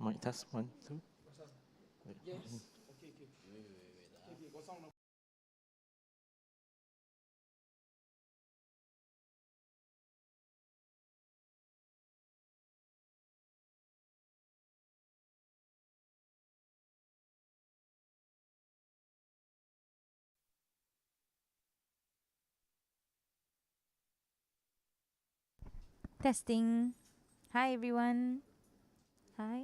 Mic test 1, 2. Yes. Testing. Hi, everyone. Hi.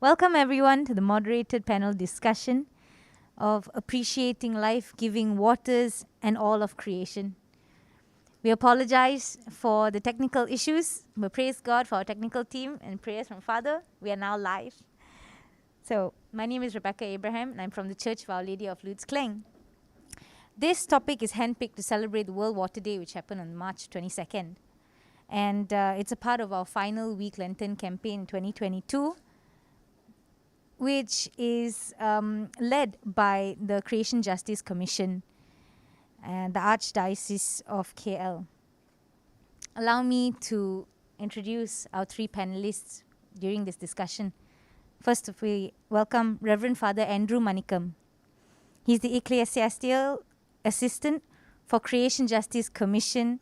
Welcome, everyone, to the moderated panel discussion of appreciating life-giving waters and all of creation. We apologize for the technical issues, but praise God for our technical team and prayers from Father. We are now live. So, my name is Rebecca Abraham, and I'm from the Church of Our Lady of Lourdes Klang. This topic is handpicked to celebrate the World Water Day, which happened on March 22nd. And it's a part of our final week Lenten campaign 2022, which is led by the Creation Justice Commission and the Archdiocese of KL. Allow me to introduce our three panelists during this discussion. First, we welcome Reverend Father Andrew Manikam. He's the Ecclesiastical Assistant for Creation Justice Commission,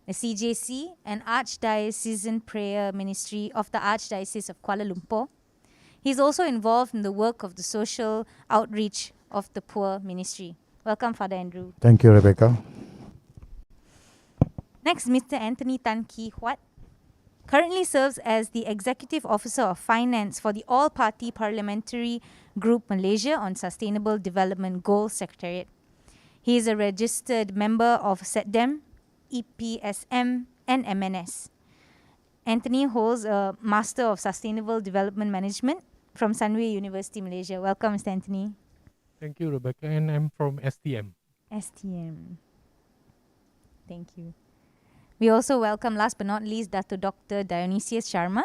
the CJC, and Archdiocesan Prayer Ministry of the Archdiocese of Kuala Lumpur. He's also involved in the work of the social outreach of the Poor Ministry. Welcome, Father Andrew. Thank you, Rebecca. Next, Mr. Anthony Tan Ki Huat currently serves as the Executive Officer of Finance for the All-Party Parliamentary Group Malaysia on Sustainable Development Goals Secretariat. He is a registered member of SETDEM, EPSM, and MNS. Anthony holds a Master of Sustainable Development Management from Sunway University, Malaysia. Welcome, Mr. Anthony. Thank you, Rebecca, and I'm from STM. STM. Thank you. We also welcome, last but not least, Dr. Dionysius Sharma,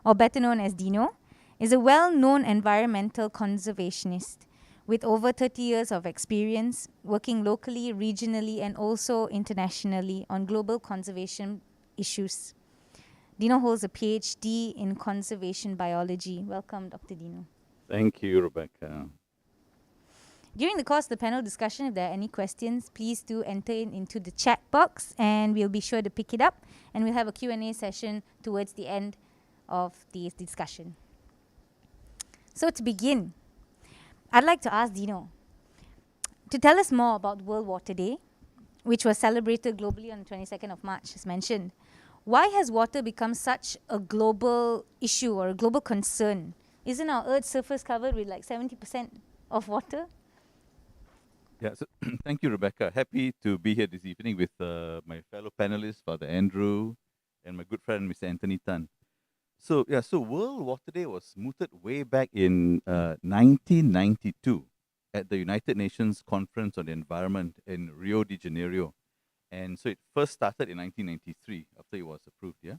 or better known as Dino, is a well-known environmental conservationist with over 30 years of experience working locally, regionally, and also internationally on global conservation issues. Dino holds a PhD in conservation biology. Welcome, Dr. Dino. Thank you, Rebecca. During the course of the panel discussion, if there are any questions, please do enter into the chat box and we'll be sure to pick it up. And we'll have a Q&A session towards the end of the discussion. So to begin, I'd like to ask Dino to tell us more about World Water Day, which was celebrated globally on the 22nd of March, as mentioned. Why has water become such a global issue or a global concern? Isn't our Earth's surface covered with like 70% of water? Yeah, so thank you, Rebecca. Happy to be here this evening with my fellow panelists, Father Andrew, and my good friend, Mr. Anthony Tan. So World Water Day was mooted way back in 1992 at the United Nations Conference on the Environment in Rio de Janeiro. And so it first started in 1993 after it was approved, yeah?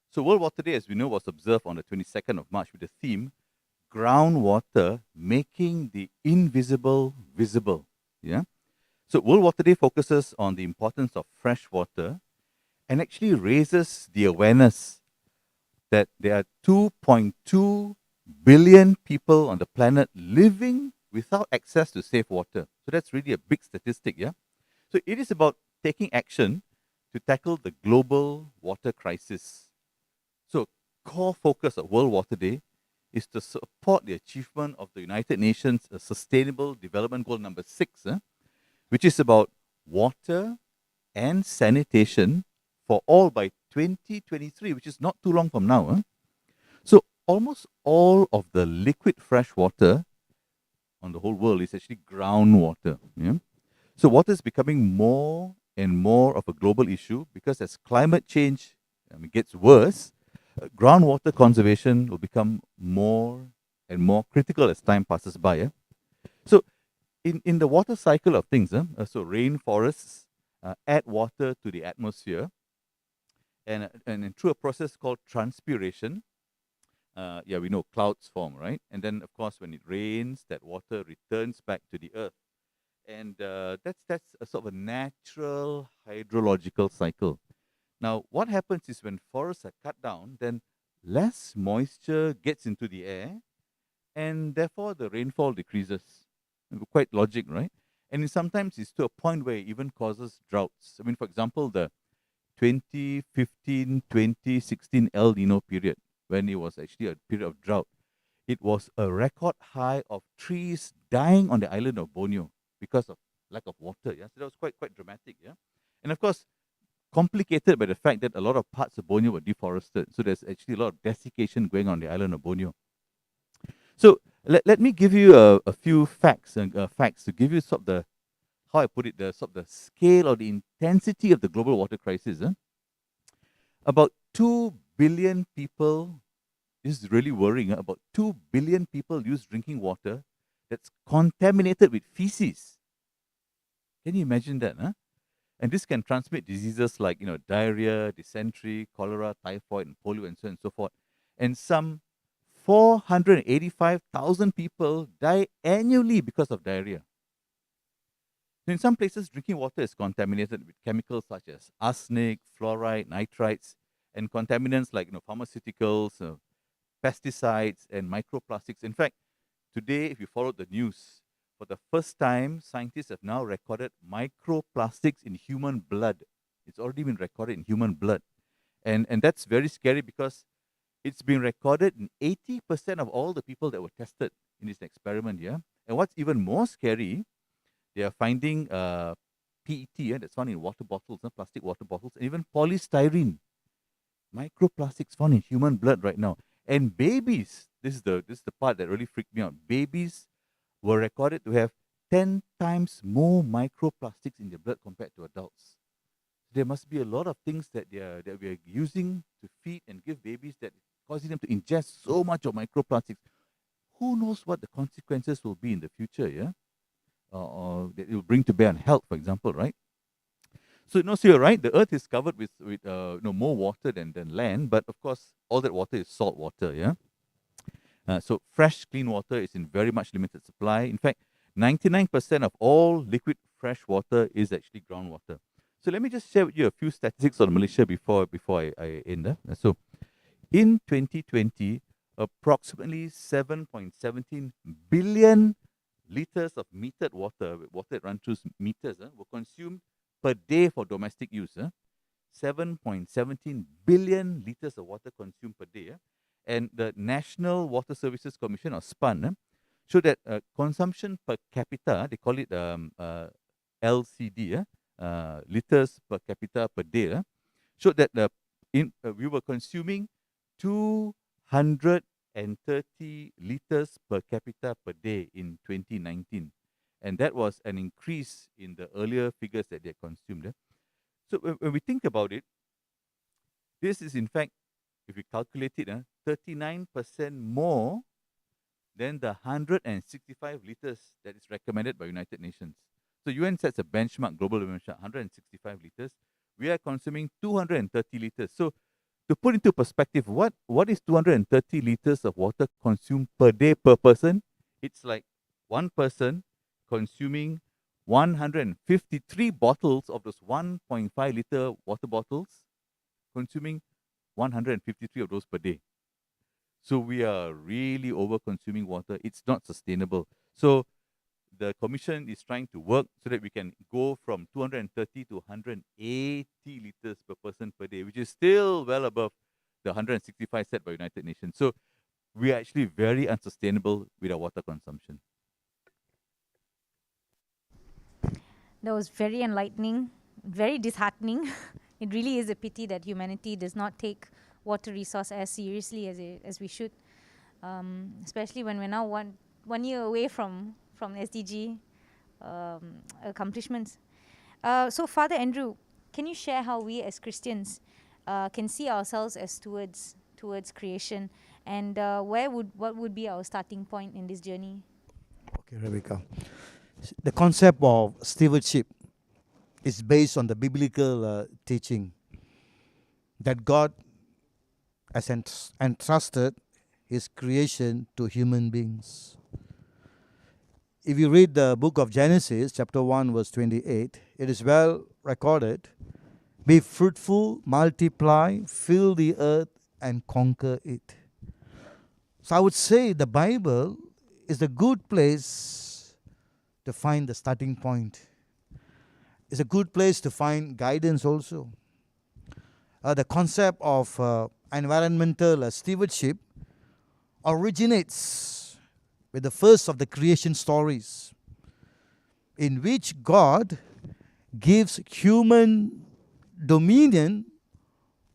So World Water Day, as we know, was observed on the 22nd of March with the theme, Groundwater Making the Invisible Visible. Yeah. So World Water Day focuses on the importance of fresh water and actually raises the awareness that there are 2.2 billion people on the planet living without access to safe water. So that's really a big statistic, yeah? So it is about taking action to tackle the global water crisis. So core focus of World Water Day is to support the achievement of the United Nations Sustainable Development Goal number 6, which is about water and sanitation for all by 2023, which is not too long from now. So almost all of the liquid fresh water on the whole world is actually groundwater. Yeah? So water is becoming more and more of a global issue because as climate change gets worse, groundwater conservation will become more and more critical as time passes by. So in the water cycle of things, so rainforests add water to the atmosphere and through a process called transpiration, we know clouds form, right? And then, of course, when it rains, that water returns back to the earth. and that's a sort of a natural hydrological cycle. Now, what happens is when forests are cut down, then less moisture gets into the air, and therefore the rainfall decreases. Quite logic, right? And sometimes it's to a point where it even causes droughts. I mean, for example, the 2015, 2016 El Nino period, when it was actually a period of drought, it was a record high of trees dying on the island of Borneo because of lack of water. Yeah, so that was quite dramatic. Yeah, and of course, complicated by the fact that a lot of parts of Borneo were deforested. So there's actually a lot of desiccation going on the island of Borneo. So let me give you a few facts to give you sort of the, how I put it, the sort of the scale or the intensity of the global water crisis. About 2 billion people, this is really worrying, about 2 billion people use drinking water that's contaminated with feces. Can you imagine that? And this can transmit diseases like, diarrhea, dysentery, cholera, typhoid, and polio, and so on and so forth. And some 485,000 people die annually because of diarrhea. In some places, drinking water is contaminated with chemicals such as arsenic, fluoride, nitrites, and contaminants like pharmaceuticals, pesticides, and microplastics. In fact, today, if you follow the news, for the first time, scientists have now recorded microplastics in human blood. It's already been recorded in human blood. And that's very scary because it's been recorded in 80% of all the people that were tested in this experiment. Yeah. And what's even more scary, they are finding PET, that's found in water bottles, plastic water bottles, and even polystyrene. Microplastics found in human blood right now. And babies, this is the part that really freaked me out. Babies were recorded to have 10 times more microplastics in their blood compared to adults. There must be a lot of things that we are using to feed and give babies that causing them to ingest so much of microplastics. Who knows what the consequences will be in the future, yeah? Or that it will bring to bear on health, for example, right? So, so you're right, the earth is covered with more water than land, but of course, all that water is salt water, yeah? So fresh, clean water is in very much limited supply. In fact, 99% of all liquid fresh water is actually groundwater. So let me just share with you a few statistics on Malaysia before I end. So in 2020, approximately 7.17 billion liters of metered water that run through meters, were consumed per day for domestic use. 7.17 billion liters of water consumed per day. And the National Water Services Commission, or SPAN, showed that consumption per capita, they call it LCD, liters per capita per day, showed that we were consuming 230 liters per capita per day in 2019. And that was an increase in the earlier figures that they consumed. So when we think about it, this is in fact, if we calculate it, 39% more than the 165 liters that is recommended by United Nations. So UN sets a benchmark, global benchmark, 165 liters. We are consuming 230 liters. So to put into perspective, what is 230 liters of water consumed per day per person? It's like one person consuming 153 bottles of those 1.5 liter water bottles, consuming 153 of those per day. So we are really over consuming water. It's not sustainable. So the commission is trying to work so that we can go from 230 to 180 liters per person per day, which is still well above the 165 set by United Nations. So we are actually very unsustainable with our water consumption. That was very enlightening, very disheartening. It really is a pity that humanity does not take water resource as seriously as we should, especially when we're now one year away from SDG accomplishments. So, Father Andrew, can you share how we as Christians can see ourselves as stewards towards creation, and what would be our starting point in this journey? Okay, Rebecca. The concept of stewardship is based on the biblical teaching that God has entrusted His creation to human beings. if you read the book of Genesis, chapter 1, verse 28, it is well recorded: be fruitful, multiply, fill the earth, and conquer it. So I would say the Bible is a good place to find the starting point. It's a good place to find guidance also. The concept of environmental stewardship originates with the first of the creation stories, in which God gives human dominion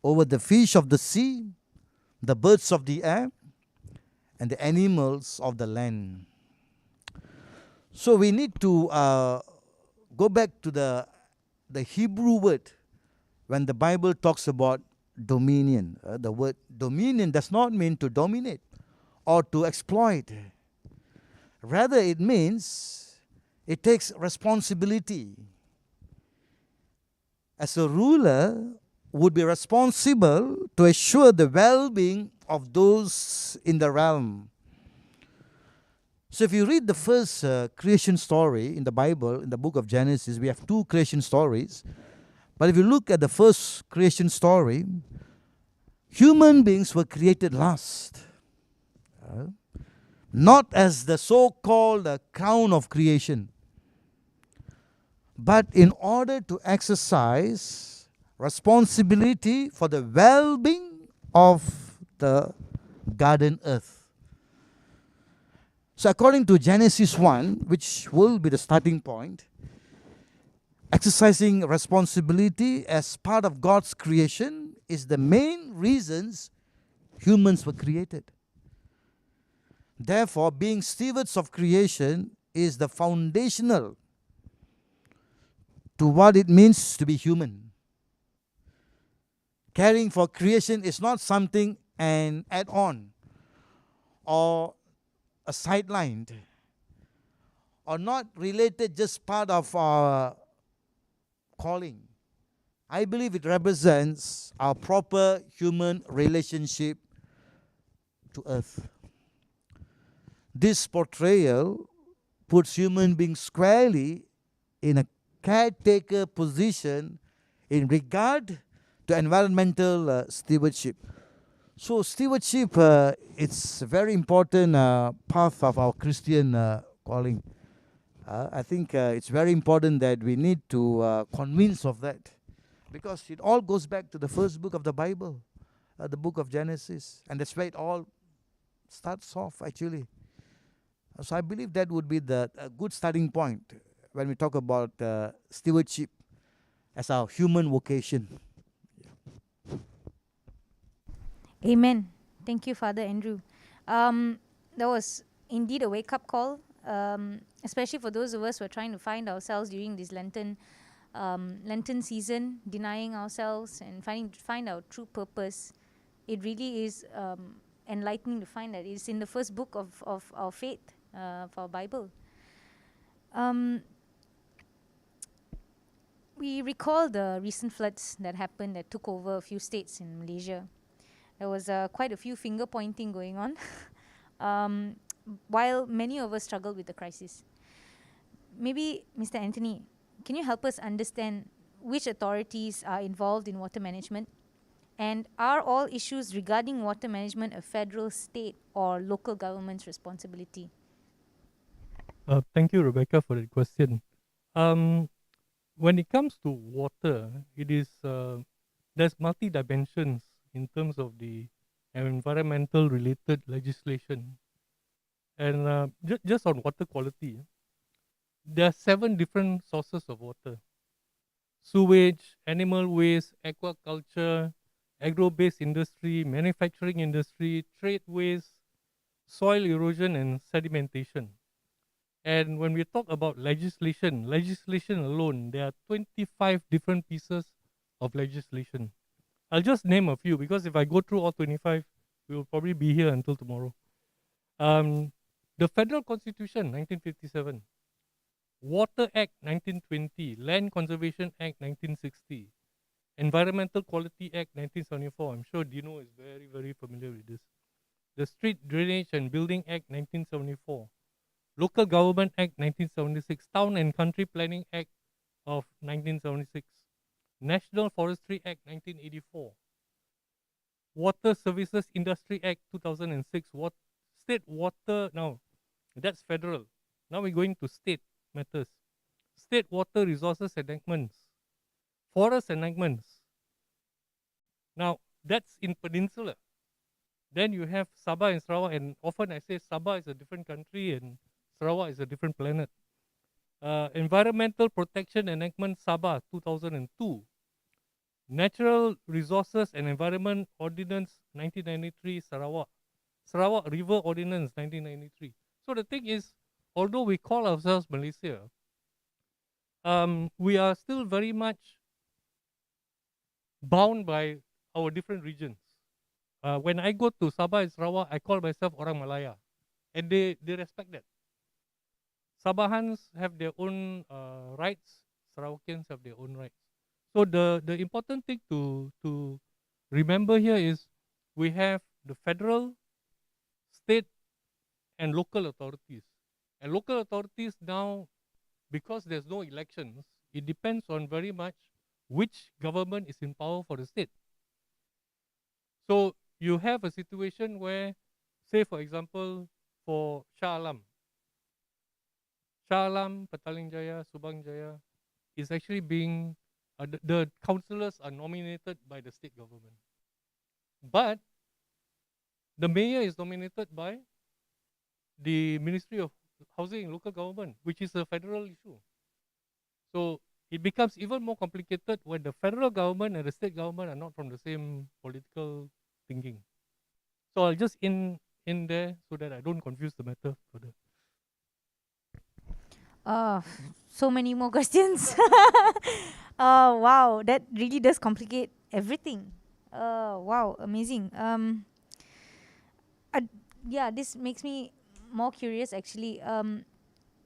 over the fish of the sea, the birds of the air, and the animals of the land. So we need to go back to the Hebrew word when the Bible talks about dominion. The word dominion does not mean to dominate or to exploit. Rather, it means it takes responsibility. As a ruler, would be responsible to assure the well-being of those in the realm. So if you read the first creation story in the Bible, in the book of Genesis, we have two creation stories. But if you look at the first creation story, human beings were created last. Not as the so-called crown of creation, but in order to exercise responsibility for the well-being of the garden earth. So according to Genesis 1, which will be the starting point, exercising responsibility as part of God's creation is the main reasons humans were created. Therefore, being stewards of creation is the foundational to what it means to be human. Caring for creation is not something an add-on or a sidelined or not related, just part of our calling. I believe it represents our proper human relationship to earth. This portrayal puts human beings squarely in a caretaker position in regard to environmental stewardship. So stewardship, it's a very important path of our Christian calling. I think it's very important that we need to convince of that, because it all goes back to the first book of the Bible, the book of Genesis, and that's where it all starts off actually. So I believe that would be the good starting point when we talk about stewardship as our human vocation. Amen. Thank you, Father Andrew. That was indeed a wake-up call, especially for those of us who are trying to find ourselves during this Lenten season, denying ourselves and find our true purpose. It really is enlightening to find that it's in the first book of our faith, for our Bible. We recall the recent floods that happened that took over a few states in Malaysia. There was quite a few finger pointing going on, while many of us struggled with the crisis. Maybe, Mr. Anthony, can you help us understand which authorities are involved in water management? And are all issues regarding water management a federal, state, or local government's responsibility? Thank you, Rebecca, for that question. When it comes to water, it is there's multi dimensions in terms of the environmental related legislation. And just on water quality, there are 7 different sources of water: sewage, animal waste, aquaculture, agro-based industry, manufacturing industry, trade waste, soil erosion, and sedimentation. And when we talk about legislation alone, there are 25 different pieces of legislation. I'll just name a few, because if I go through all 25, we will probably be here until tomorrow. The Federal Constitution, 1957. Water Act, 1920. Land Conservation Act, 1960. Environmental Quality Act, 1974. I'm sure Dino is very, very familiar with this. The Street Drainage and Building Act, 1974. Local Government Act 1976, Town and Country Planning Act of 1976, National Forestry Act 1984, Water Services Industry Act 2006, State Water, now that's federal. Now we're going to state matters. State Water Resources Enactments, Forest Enactments. Now that's in Peninsula. Then you have Sabah and Sarawak, and often I say Sabah is a different country and Sarawak is a different planet. Environmental Protection Enactment Sabah 2002, Natural Resources and Environment Ordinance 1993 Sarawak, Sarawak River Ordinance 1993. So the thing is, although we call ourselves Malaysia, we are still very much bound by our different regions. When I go to Sabah and Sarawak, I call myself Orang Malaya, and they respect that. Sabahans have their own rights, Sarawakians have their own rights. So the important thing to remember here is we have the federal, state, and local authorities. And local authorities now, because there's no elections, it depends on very much which government is in power for the state. So you have a situation where, say for example, for Shah Alam, Petaling Jaya, Subang Jaya is actually being, the councillors are nominated by the state government. But the mayor is nominated by the Ministry of Housing and Local Government, which is a federal issue. So it becomes even more complicated when the federal government and the state government are not from the same political thinking. So I'll just in there so that I don't confuse the matter further. So many more questions. Oh wow, that really does complicate everything. Wow, amazing. Yeah, this makes me more curious actually.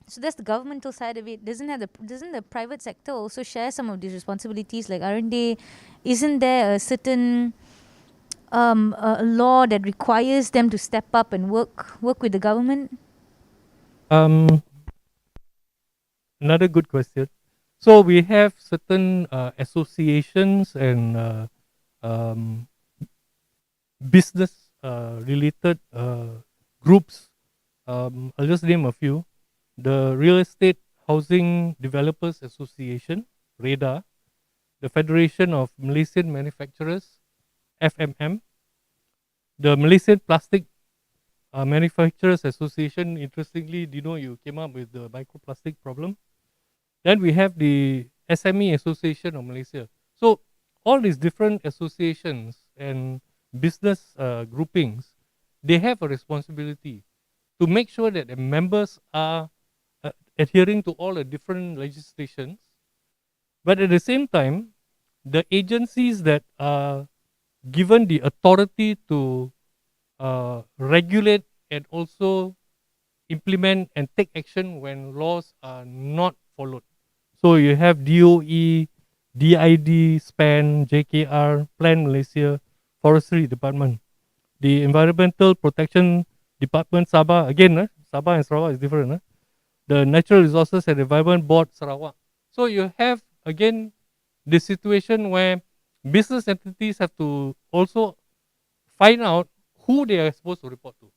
So that's the governmental side of it. Doesn't the private sector also share some of these responsibilities? Like, aren't they? Isn't there a certain a law that requires them to step up and work with the government? Another good question. So we have certain associations and business related groups. I'll just name a few. The Real Estate Housing Developers Association, REDA, the Federation of Malaysian Manufacturers, FMM, the Malaysian Plastic Manufacturers Association. Interestingly, Dino, you came up with the microplastic problem. Then we have the SME Association of Malaysia. So all these different associations and business groupings, they have a responsibility to make sure that the members are adhering to all the different legislations. But at the same time, the agencies that are given the authority to regulate and also implement and take action when laws are not followed. So you have DOE, DID, SPAN, JKR, Plan Malaysia, Forestry Department, the Environmental Protection Department, Sabah, again, Sabah and Sarawak is different. The Natural Resources and Environment Board, Sarawak. So you have, again, the situation where business entities have to also find out who they are supposed to report to.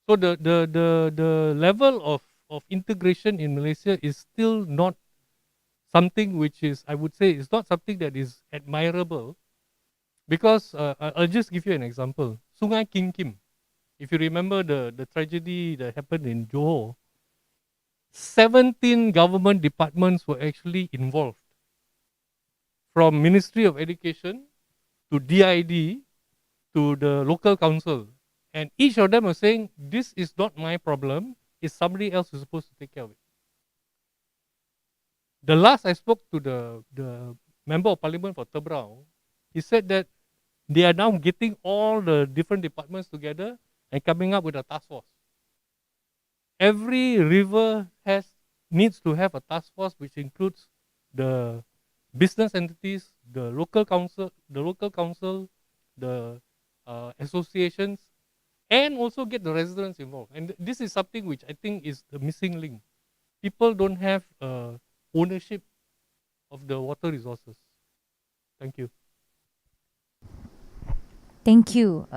So the level of integration in Malaysia is still not something which is, I would say, is not something that is admirable, because I'll just give you an example. Sungai King Kim, if you remember the tragedy that happened in Johor, 17 government departments were actually involved, from Ministry of Education to DID to the local council. And each of them are saying, this is not my problem, it's somebody else who's supposed to take care of it. The last I spoke to the member of parliament for Tebrau, he said that they are now getting all the different departments together and coming up with a task force. Every river needs to have a task force which includes the business entities, the local council, the associations, and also get the residents involved. And this is something which I think is the missing link. People don't have ownership of the water resources. Thank you. Thank you.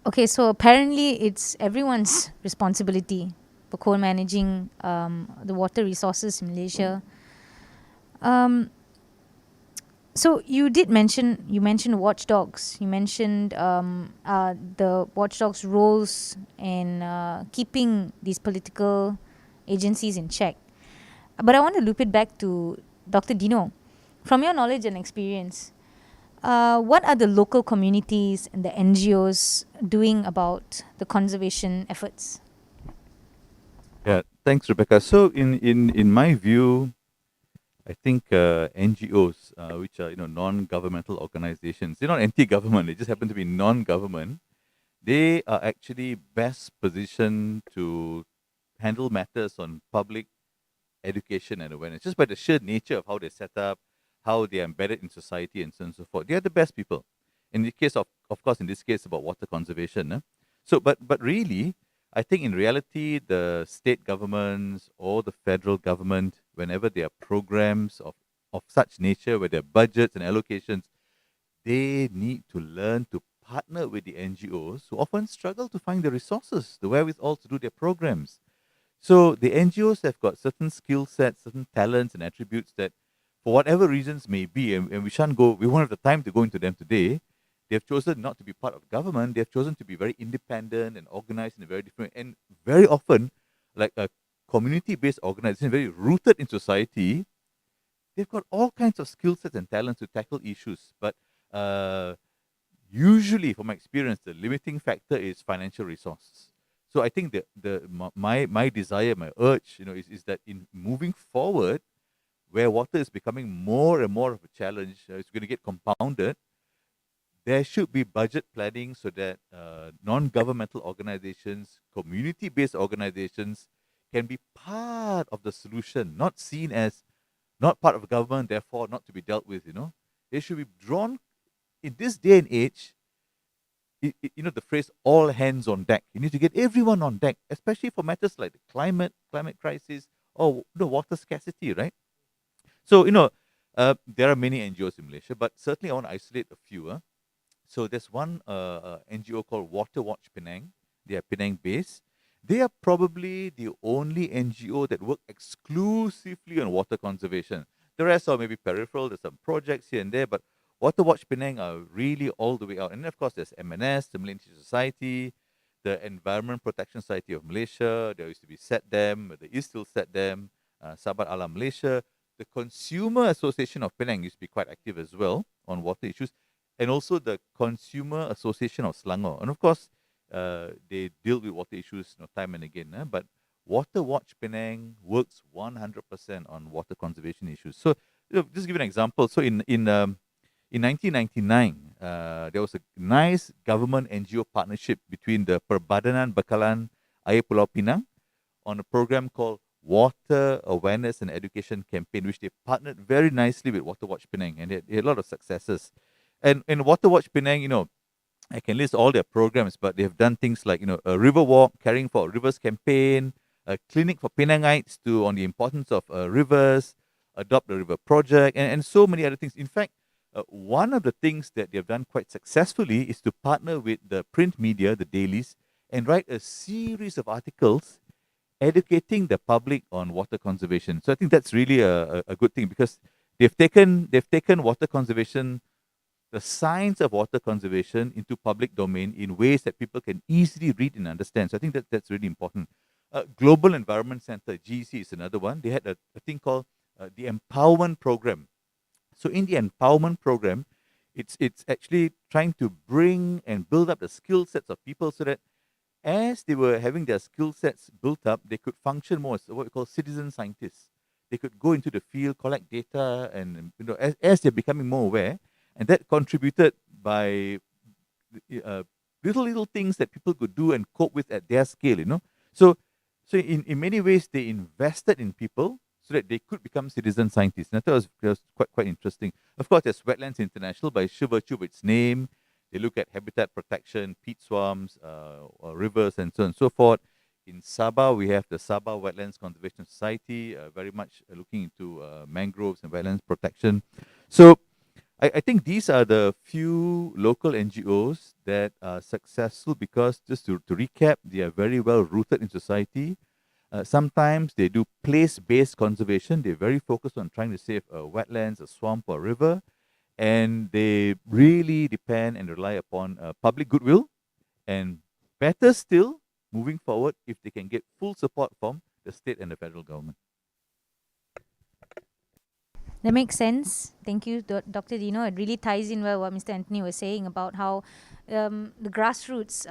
Okay, so apparently it's everyone's responsibility for co-managing the water resources in Malaysia. So you mentioned watchdogs. You mentioned the watchdogs' roles in keeping these political agencies in check. But I want to loop it back to Dr. Dino. From your knowledge and experience, what are the local communities and the NGOs doing about the conservation efforts? Yeah, thanks, Rebecca. So, in my view, I think NGOs, which are non-governmental organizations, they're not anti-government. They just happen to be non-government. They are actually best positioned to handle matters on public education and awareness, just by the sheer nature of how they're set up, how they are embedded in society, and so on and so forth. They are the best people. In the case of course, in this case about water conservation. So, but really, I think in reality, the state governments or the federal government, whenever there are programs of such nature, where there are budgets and allocations, they need to learn to partner with the NGOs who often struggle to find the resources, the wherewithal to do their programs. So the NGOs have got certain skill sets, certain talents and attributes that, for whatever reasons may be, and we won't have the time to go into them today. They've chosen not to be part of government. They've chosen to be very independent and organized in a very different, and very often, like a community-based organization, very rooted in society. They've got all kinds of skill sets and talents to tackle issues, but uh, usually, from my experience, the limiting factor is financial resources. So I think my desire, my urge, is that in moving forward, where water is becoming more and more of a challenge, it's going to get compounded. There should be budget planning so that non-governmental organizations, community-based organizations, can be part of the solution, not seen as not part of government, therefore not to be dealt with. They should be drawn in this day and age. The phrase "all hands on deck." You need to get everyone on deck, especially for matters like the climate crisis, or the water scarcity, right? So there are many NGOs in Malaysia, but certainly I want to isolate a few. So there's one NGO called Water Watch Penang. They are Penang based. They are probably the only NGO that work exclusively on water conservation. The rest are maybe peripheral. There's some projects here and there, but Water Watch Penang are really all the way out. And then, of course, there's MNS, the Malaysian Society, the Environment Protection Society of Malaysia. There used to be SETDEM, there is still SETDEM, Sahabat Alam Malaysia. The Consumer Association of Penang used to be quite active as well on water issues, and also the Consumer Association of Selangor. And of course, they deal with water issues time and again. But Water Watch Penang works 100% on water conservation issues. So, just give an example. So, in 1999, there was a nice government NGO partnership between the Perbadanan Bekalan Air Pulau Pinang on a program called Water Awareness and Education Campaign, which they partnered very nicely with Water Watch Penang, and they had a lot of successes. And in Water Watch Penang, I can list all their programs, but they have done things like, a river walk, caring for rivers campaign, a clinic for Penangites on the importance of rivers, adopt the river project, and so many other things. In fact, one of the things that they've done quite successfully is to partner with the print media, the dailies, and write a series of articles educating the public on water conservation. So I think that's really a good thing, because they've taken water conservation, the science of water conservation, into public domain in ways that people can easily read and understand. So I think that's really important. Global Environment Center, GEC, is another one. They had a thing called the Empowerment Program. So in the Empowerment Program, it's actually trying to bring and build up the skill sets of people, so that as they were having their skill sets built up, they could function more as what we call citizen scientists. They could go into the field, collect data, and as they're becoming more aware, and that contributed by little things that people could do and cope with at their scale. So in many ways, they invested in people so that they could become citizen scientists. And I thought it was quite interesting. Of course, there's Wetlands International, by sheer virtue of its name. They look at habitat protection, peat swamps, rivers, and so on and so forth. In Sabah, we have the Sabah Wetlands Conservation Society, very much looking into mangroves and wetlands protection. So I think these are the few local NGOs that are successful because, just to recap, they are very well rooted in society. Sometimes they do place-based conservation. They're very focused on trying to save wetlands, a swamp, or a river, and they really depend and rely upon public goodwill. And better still, moving forward, if they can get full support from the state and the federal government. That makes sense. Thank you, Dr. Dino. It really ties in well what Mr. Anthony was saying about how the grassroots,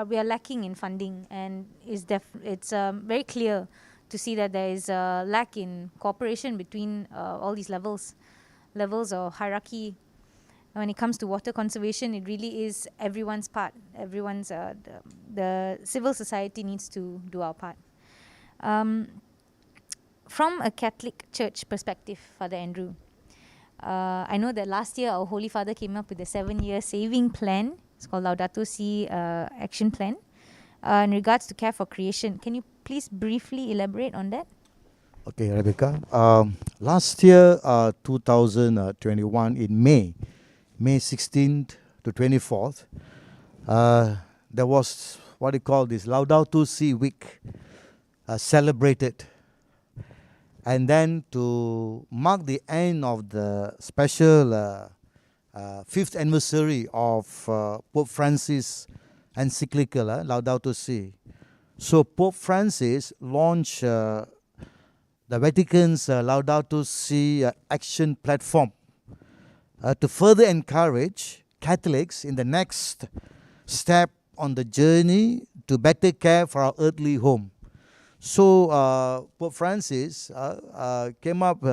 we are lacking in funding, and it's very clear to see that there is a lack in cooperation between all these levels of hierarchy. When it comes to water conservation, it really is everyone's part. The civil society needs to do our part. From a Catholic Church perspective, Father Andrew, I know that last year our Holy Father came up with a 7-year saving plan. It's called Laudato Si Action Plan in regards to care for creation. Can you please briefly elaborate on that? Okay, Rebecca. Last year, 2021, in May 16th to 24th, there was what we call this Laudato Si week celebrated. And then to mark the end of the special 5th anniversary of Pope Francis' encyclical Laudato Si. So Pope Francis launched the Vatican's Laudato Si action platform to further encourage Catholics in the next step on the journey to better care for our earthly home. So Pope Francis came up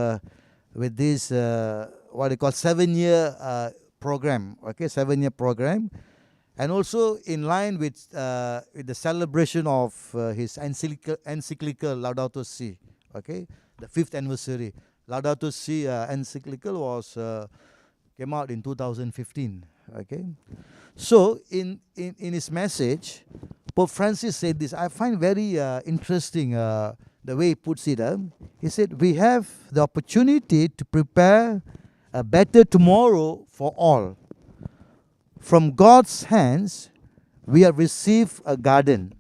with this what they call 7-year program. Okay, 7-year program, and also in line with the celebration of his encyclical Laudato Si. Okay, the 5th anniversary. Laudato Si encyclical was came out in 2015. Okay, so in his message, Pope Francis said this. I find very interesting the way he puts it. He said, we have the opportunity to prepare a better tomorrow for all. From God's hands, we have received a garden.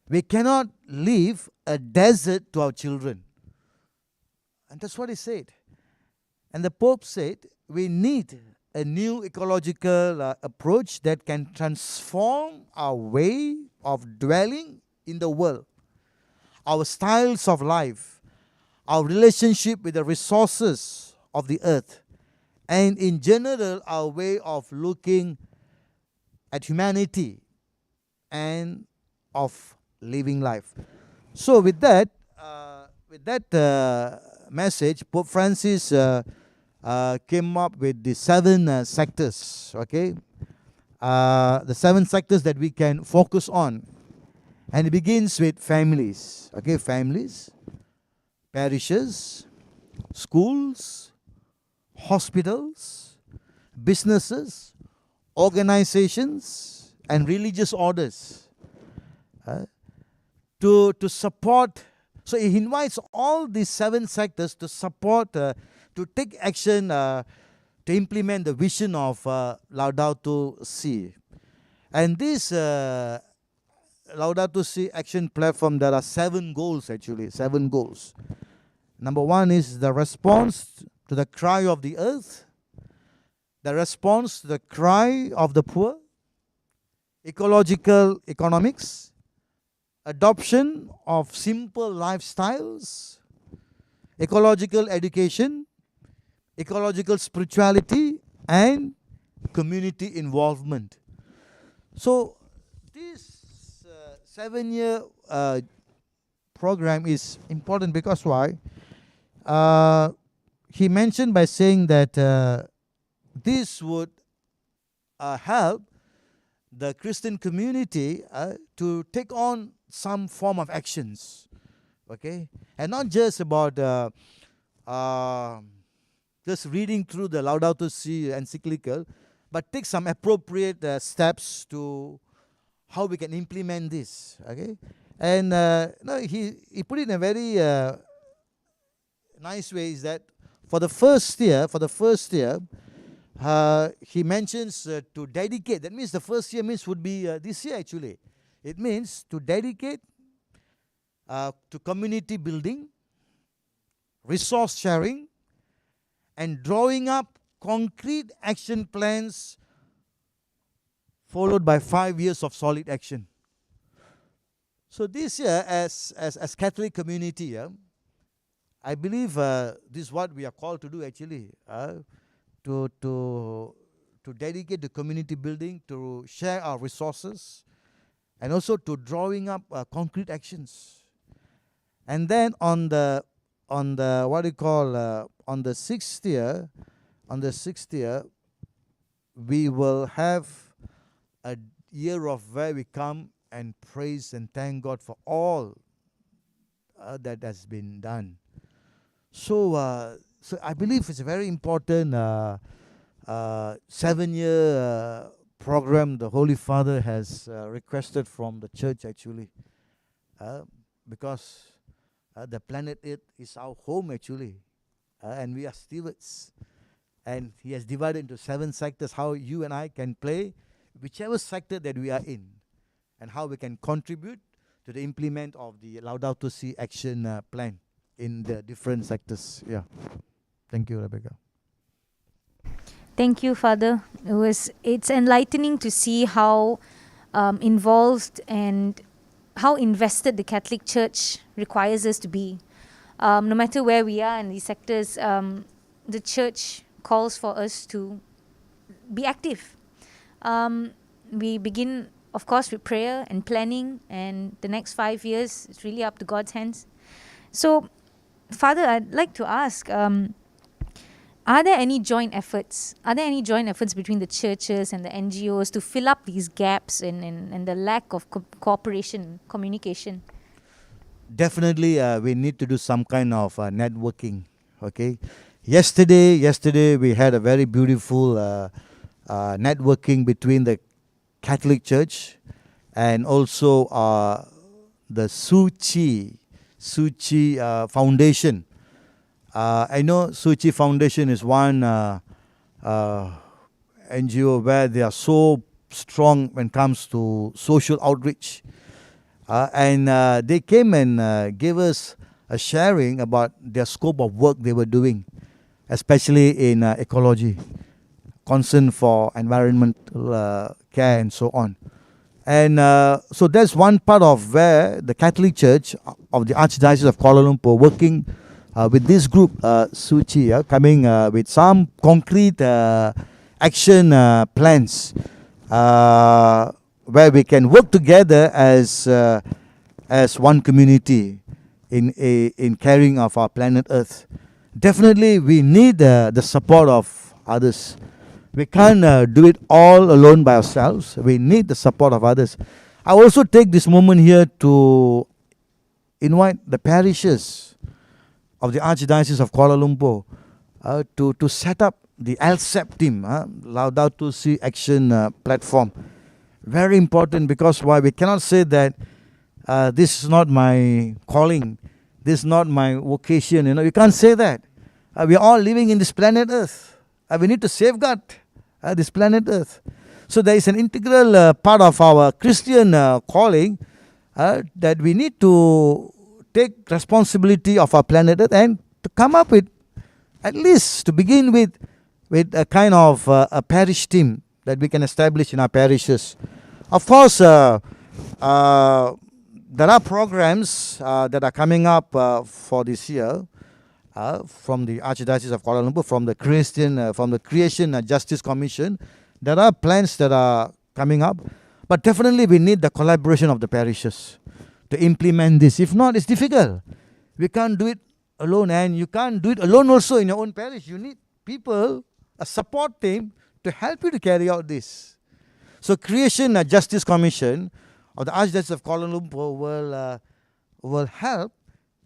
We cannot leave a desert to our children. And that's what he said. And the Pope said, we need a new ecological approach that can transform our way of dwelling in the world, our styles of life, our relationship with the resources of the earth, and in general, our way of looking at humanity and of living life. So with that message, Pope Francis came up with the 7 sectors, okay? The 7 sectors that we can focus on. And it begins with families, okay? Families, parishes, schools, hospitals, businesses, organizations, and religious orders. To support, so he invites all these 7 sectors to support to take action to implement the vision of Laudato Si. And this Laudato Si action platform, there are 7 goals actually, 7 goals. Number 1 is the response to the cry of the earth, the response to the cry of the poor, ecological economics, adoption of simple lifestyles, ecological education, ecological spirituality, and community involvement. So this 7-year program is important because why? He mentioned by saying that this would help the Christian community to take on some form of actions, okay, and not just about just reading through the Laudato Si encyclical, but take some appropriate steps to how we can implement this. Okay, and no, he put it in a very nice way. Is that for the first year? He mentions to dedicate. That means the first year means would be this year actually. It means to dedicate to community building, resource sharing, and drawing up concrete action plans followed by 5 years of solid action. So this year, as Catholic community, I believe this is what we are called to do actually. To dedicate to community building, to share our resources, and also to drawing up concrete actions. And then on the what do you call on the sixth year, we will have a year of where we come and praise and thank God for all that has been done. So I believe it's a very important 7-year program the Holy Father has requested from the church actually, because the planet Earth is our home actually, and we are stewards. And he has divided into 7 sectors how you and I can play whichever sector that we are in, and how we can contribute to the implement of the Laudato Si action plan in the different sectors. Yeah. Thank you, Rebecca. Thank you, Father. It's enlightening to see how involved and how invested the Catholic Church requires us to be. No matter where we are in these sectors, the Church calls for us to be active. We begin, of course, with prayer and planning, and the next 5 years is really up to God's hands. So, Father, I'd like to ask, are there any joint efforts? Are there any joint efforts between the churches and the NGOs to fill up these gaps and the lack of cooperation, communication? Definitely, we need to do some kind of networking. Okay. Yesterday we had a very beautiful networking between the Catholic Church and also the Suu Kyi Foundation. I know Suu Kyi Foundation is one NGO where they are so strong when it comes to social outreach. And they came and gave us a sharing about their scope of work they were doing, especially in ecology, concern for environmental care and so on. And so that's one part of where the Catholic Church of the Archdiocese of Kuala Lumpur working with this group, Suu Kyi, coming with some concrete action plans where we can work together as one community in caring of our planet Earth. Definitely, we need the support of others. We can't do it all alone by ourselves. We need the support of others. I also take this moment here to invite the parishes of the Archdiocese of Kuala Lumpur to set up the LSAP team, Laudato Si action platform. Very important, because why? We cannot say that this is not my calling, this is not my vocation. You can't say that. We are all living in this planet Earth. We need to safeguard this planet Earth. So there is an integral part of our Christian calling that we need to take responsibility of our planet Earth and to come up with, at least to begin with a kind of a parish team that we can establish in our parishes. Of course, there are programs that are coming up for this year from the Archdiocese of Kuala Lumpur, from the Creation Justice Commission. There are plans that are coming up, but definitely we need the collaboration of the parishes to implement this. If not, it's difficult. We can't do it alone, and you can't do it alone also in your own parish. You need people, a support team, to help you to carry out this. So Creation Justice Commission of the Archdiocese of Kuala Lumpur will help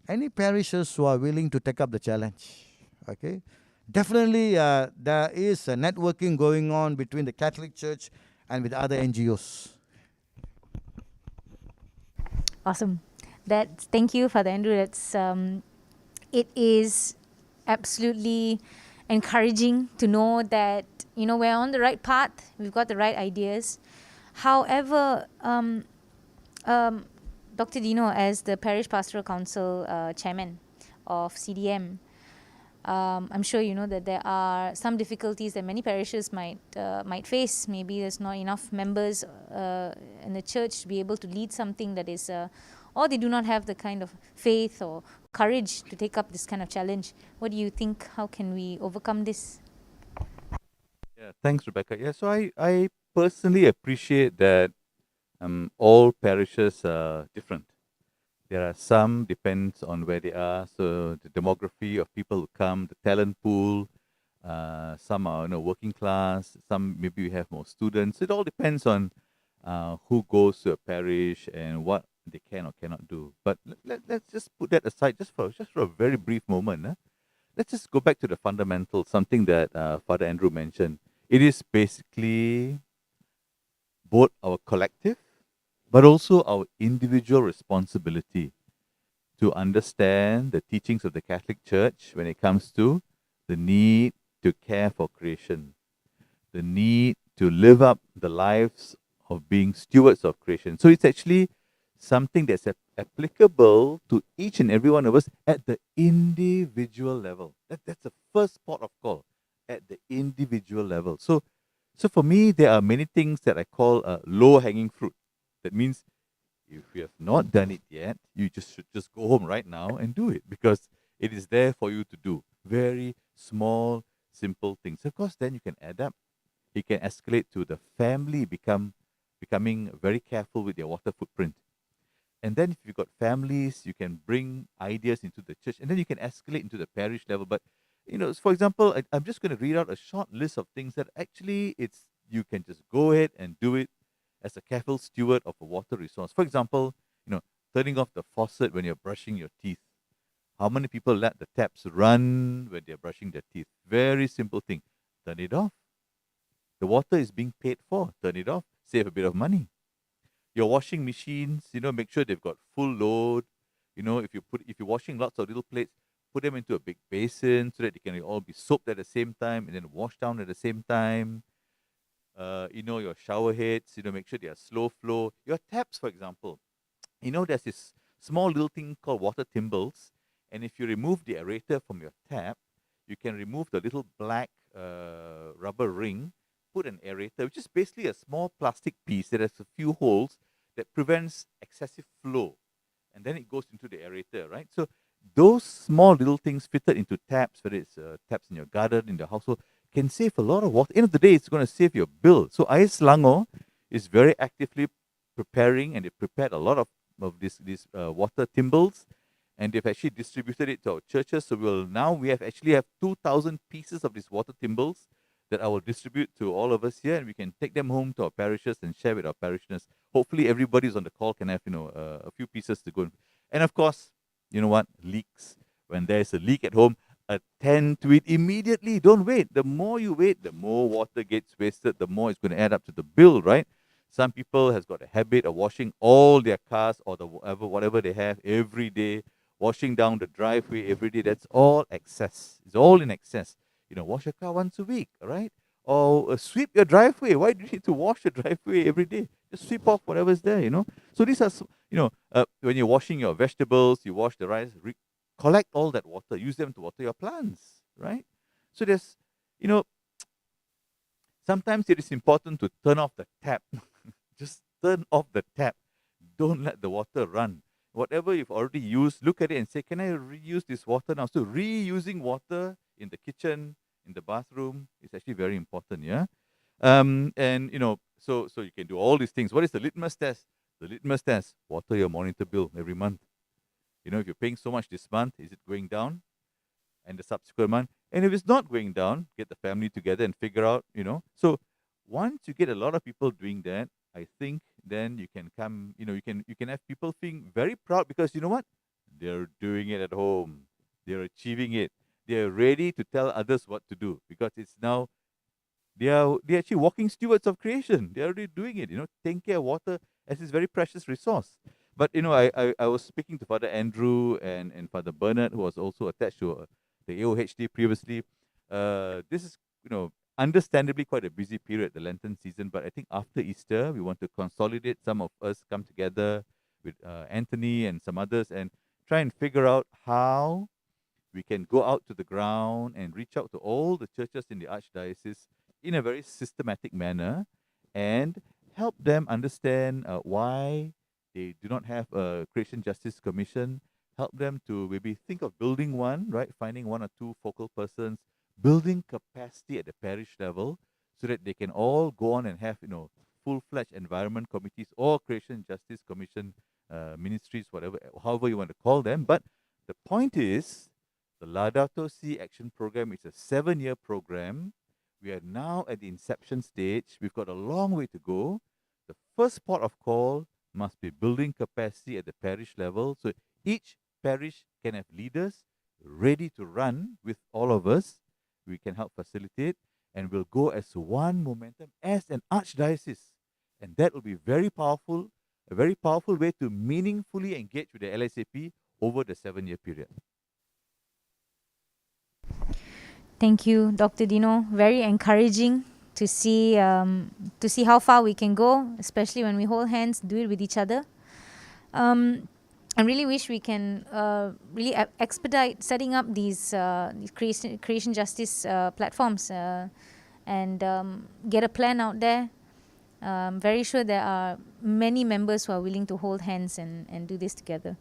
any parishes who are willing to take up the challenge. Okay, Definitely, there is a networking going on between the Catholic Church and with other NGOs. Awesome. Thank you, Father Andrew. It is absolutely encouraging to know that we're on the right path. We've got the right ideas. However, Dr. Dino, as the Parish Pastoral Council chairman of CDM, I'm sure you know that there are some difficulties that many parishes might face. Maybe there's not enough members in the church to be able to lead something that is, or they do not have the kind of faith or courage to take up this kind of challenge. What do you think? How can we overcome this? Yeah, thanks, Rebecca. Yeah, so I personally appreciate that all parishes are different. There are some depends on where they are, so the demography of people who come, the talent pool. Some are working class. Some maybe we have more students. It all depends on who goes to a parish and what they can or cannot do. But let's just put that aside just for a very brief moment. Let's just go back to the fundamentals. Something that Father Andrew mentioned. It is basically both our collective, but also our individual responsibility to understand the teachings of the Catholic Church when it comes to the need to care for creation, the need to live up the lives of being stewards of creation. So it's actually something that's applicable to each and every one of us at the individual level. That's the first port of call, at the individual level. So for me, there are many things that I call low hanging fruit. That means if you have not done it yet, you should just go home right now and do it, because it is there for you to do. Very small, simple things. Of course, then you can add up. It can escalate to the family becoming very careful with their water footprint. And then if you've got families, you can bring ideas into the church, and then you can escalate into the parish level. But for example, I'm just going to read out a short list of things that actually you can just go ahead and do it as a careful steward of a water resource. For example, turning off the faucet when you're brushing your teeth. How many people let the taps run when they're brushing their teeth? Very simple thing. Turn it off. The water is being paid for. Turn it off. Save a bit of money. Your washing machines, make sure they've got full load. If you're washing lots of little plates, put them into a big basin so that they can all be soaped at the same time and then washed down at the same time. Your shower heads, make sure they are slow flow. Your taps, for example, there's this small little thing called water thimbles, and if you remove the aerator from your tap, you can remove the little black rubber ring, put an aerator, which is basically a small plastic piece that has a few holes that prevents excessive flow, and then it goes into the aerator, right? So those small little things fitted into taps, whether it's taps in your garden, in the household, can save a lot of water. End of the day, it's going to save your bill. So AIS Selangor is very actively preparing, and they prepared a lot of these water thimbles, and they've actually distributed it to our churches. So we actually have 2,000 pieces of these water thimbles that I will distribute to all of us here, and we can take them home to our parishes and share with our parishioners. Hopefully, everybody who's on the call can have a few pieces to go. And of course, you know what? Leaks. When there's a leak at home, attend to it immediately. Don't wait. The more you wait, the more water gets wasted, the more it's going to add up to the bill, right? Some people has got a habit of washing all their cars or whatever they have every day, washing down the driveway every day. That's all excess. It's all in excess. Wash your car once a week, right? Or sweep your driveway. Why do you need to wash your driveway every day? Just sweep off whatever's there, So these are, when you're washing your vegetables, you wash the rice, collect all that water, use them to water your plants, right? So there's, sometimes it is important to turn off the tap. Just turn off the tap. Don't let the water run. Whatever you've already used, look at it and say, can I reuse this water now? So reusing water in the kitchen, in the bathroom is actually very important, yeah? So you can do all these things. What is the litmus test? The litmus test, water your monitor bill every month. If you're paying so much this month, is it going down? And the subsequent month. And if it's not going down, get the family together and figure out, So once you get a lot of people doing that, I think then you can come, you can have people feeling very proud, because you know what? They're doing it at home. They're achieving it. they are ready to tell others what to do, because it's now they're actually walking stewards of creation. They're already doing it, taking care of water as this very precious resource. But I was speaking to Father Andrew and Father Bernard, who was also attached to the AOHD previously. This is understandably quite a busy period, the Lenten season. But I think after Easter, we want to consolidate. Some of us come together with Anthony and some others and try and figure out how we can go out to the ground and reach out to all the churches in the Archdiocese in a very systematic manner and help them understand why they do not have a Creation Justice Commission. Help them to maybe think of building one, right? Finding one or two focal persons, building capacity at the parish level so that they can all go on and have, full-fledged environment committees or Creation Justice Commission ministries, whatever, however you want to call them. But the point is, the Laudato Si Action Program is a 7-year program. We are now at the inception stage. We've got a long way to go. The first port of call must be building capacity at the parish level, so each parish can have leaders ready to run with all of us. We can help facilitate, and we'll go as one momentum as an archdiocese. And that will be very powerful, a very powerful way to meaningfully engage with the LSAP over the 7-year period. Thank you, Dr. Dino. Very encouraging to see how far we can go, especially when we hold hands, do it with each other. I really wish we can really expedite setting up these creation justice platforms and get a plan out there. Very sure there are many members who are willing to hold hands and do this together.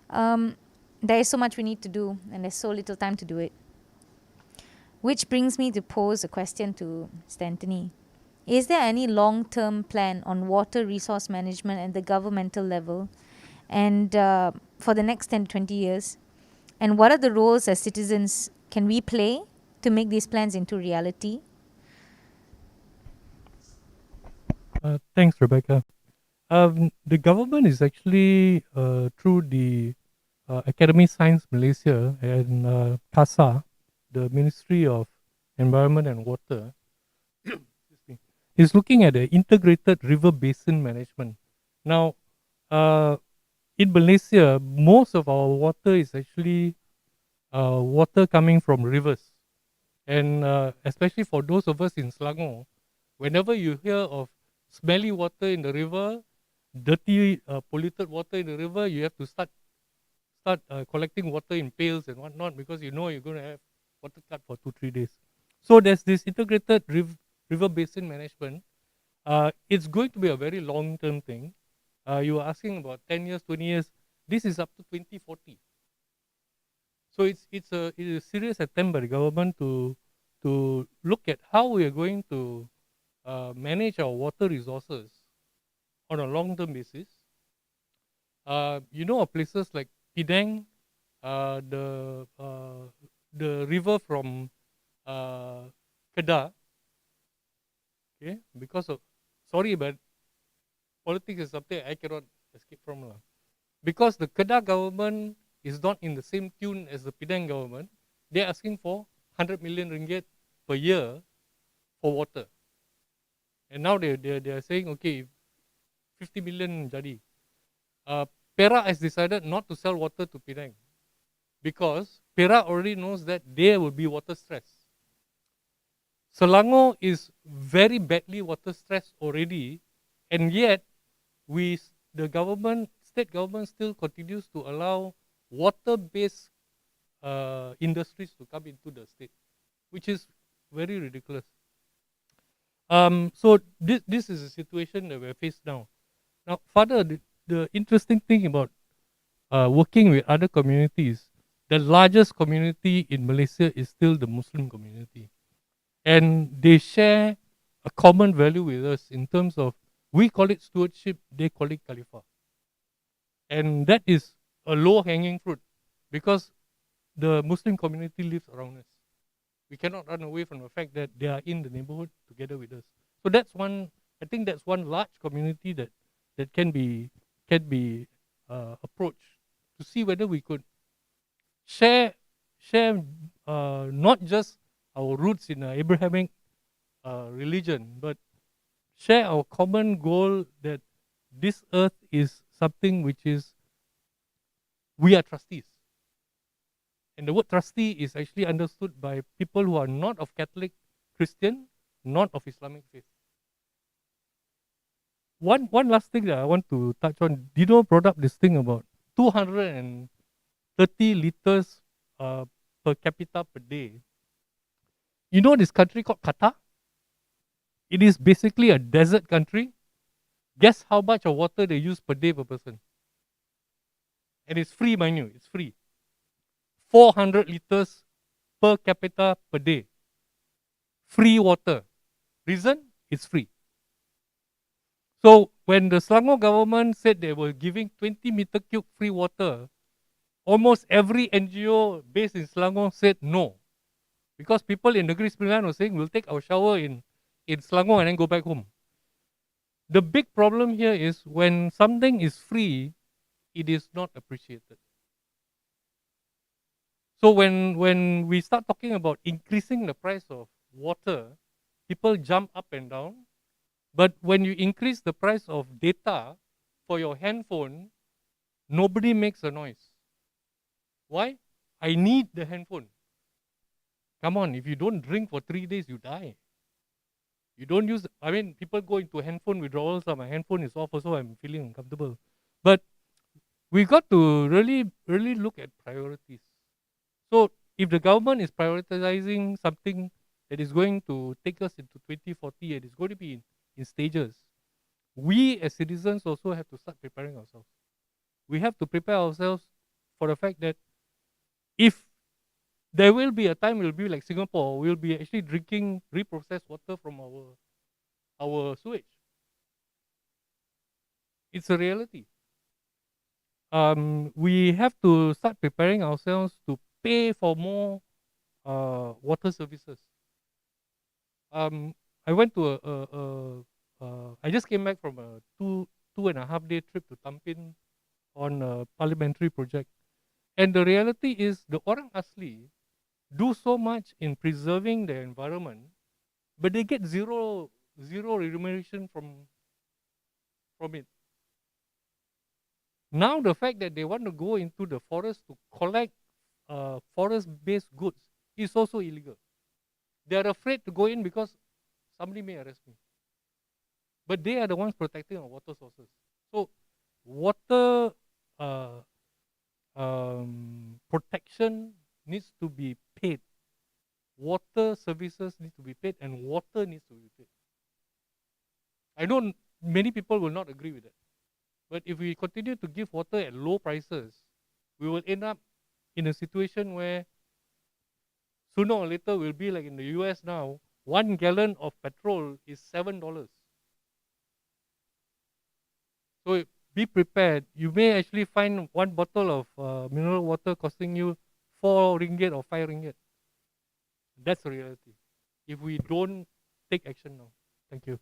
There is so much we need to do, and there's so little time to do it. Which brings me to pose a question to Mr. Anthony. Is there any long-term plan on water resource management at the governmental level and for the next 10 to 20 years? And what are the roles as citizens can we play to make these plans into reality? Thanks, Rebecca. The government is actually through the Academy Science Malaysia and CASA, the Ministry of Environment and Water, is looking at the integrated river basin management. Now, in Malaysia, most of our water is actually water coming from rivers. And especially for those of us in Selangor, whenever you hear of smelly water in the river, dirty, polluted water in the river, you have to start collecting water in pails and whatnot, because you're going to have water cut for 2-3 days. So there's this integrated river basin management. It's going to be a very long-term thing. You were asking about 10 years, 20 years. This is up to 2040. So it's a serious attempt by the government to look at how we are going to manage our water resources on a long-term basis. Places like Penang, the river from Kedah. Okay, because of but politics is something I cannot escape from. Because the Kedah government is not in the same tune as the Penang government, they're asking for 100 million ringgit per year for water. And now they are saying, okay, 50 million jadi. Perak has decided not to sell water to Penang because Perak already knows that there will be water stress. Selangor is very badly water stressed already, and yet the state government still continues to allow water-based industries to come into the state, which is very ridiculous. So this is a situation that we're faced now. Now, further, the interesting thing about working with other communities, the largest community in Malaysia is still the Muslim community. And they share a common value with us in terms of, we call it stewardship, they call it Khalifah. And that is a low-hanging fruit because the Muslim community lives around us. We cannot run away from the fact that they are in the neighborhood together with us. So I think that's one large community that can be approached to see whether we could share not just our roots in Abrahamic religion, but share our common goal that this earth is something which is, we are trustees. And the word trustee is actually understood by people who are not of Catholic, Christian, not of Islamic faith. One last thing that I want to touch on. Dino brought up this thing about 230 liters per capita per day. You know this country called Qatar? It is basically a desert country. Guess how much of water they use per day per person? And it's free, mind you, it's free. 400 liters per capita per day. Free water. Reason? It's free. So when the Selangor government said they were giving 20 meter cube free water, almost every NGO based in Selangor said no. Because people in Negeri Sembilan were saying, we'll take our shower in Selangor and then go back home. The big problem here is when something is free, it is not appreciated. So when we start talking about increasing the price of water, people jump up and down. But when you increase the price of data for your handphone, nobody makes a noise. Why? I need the handphone. Come on, if you don't drink for 3 days, you die. You don't use, I mean, people go into handphone withdrawals. My handphone is off also, I'm feeling uncomfortable. But we got to really look at priorities. So if the government is prioritizing something that is going to take us into 2040 and it's going to be in stages, we as citizens also have to start preparing ourselves. We have to prepare ourselves for the fact that if there will be a time, will be like Singapore, we'll be actually drinking reprocessed water from our sewage. It's a reality. We have to start preparing ourselves to pay for more water services. I went to I just came back from a 2.5 day trip to Tampin on a parliamentary project. And the reality is the orang asli do so much in preserving the environment, but they get zero remuneration from it. Now the fact that they want to go into the forest to collect forest-based goods is also illegal. They are afraid to go in because somebody may arrest me. But they are the ones protecting our water sources. So water protection needs to be paid. Water services need to be paid, and water needs to be paid. I know many people will not agree with that. But if we continue to give water at low prices, we will end up in a situation where sooner or later we'll be like in the US now, 1 gallon of petrol is $7. So be prepared. You may actually find one bottle of mineral water costing you 4 ringgit or 5 ringgit. That's the reality. If we don't take action now. Thank you.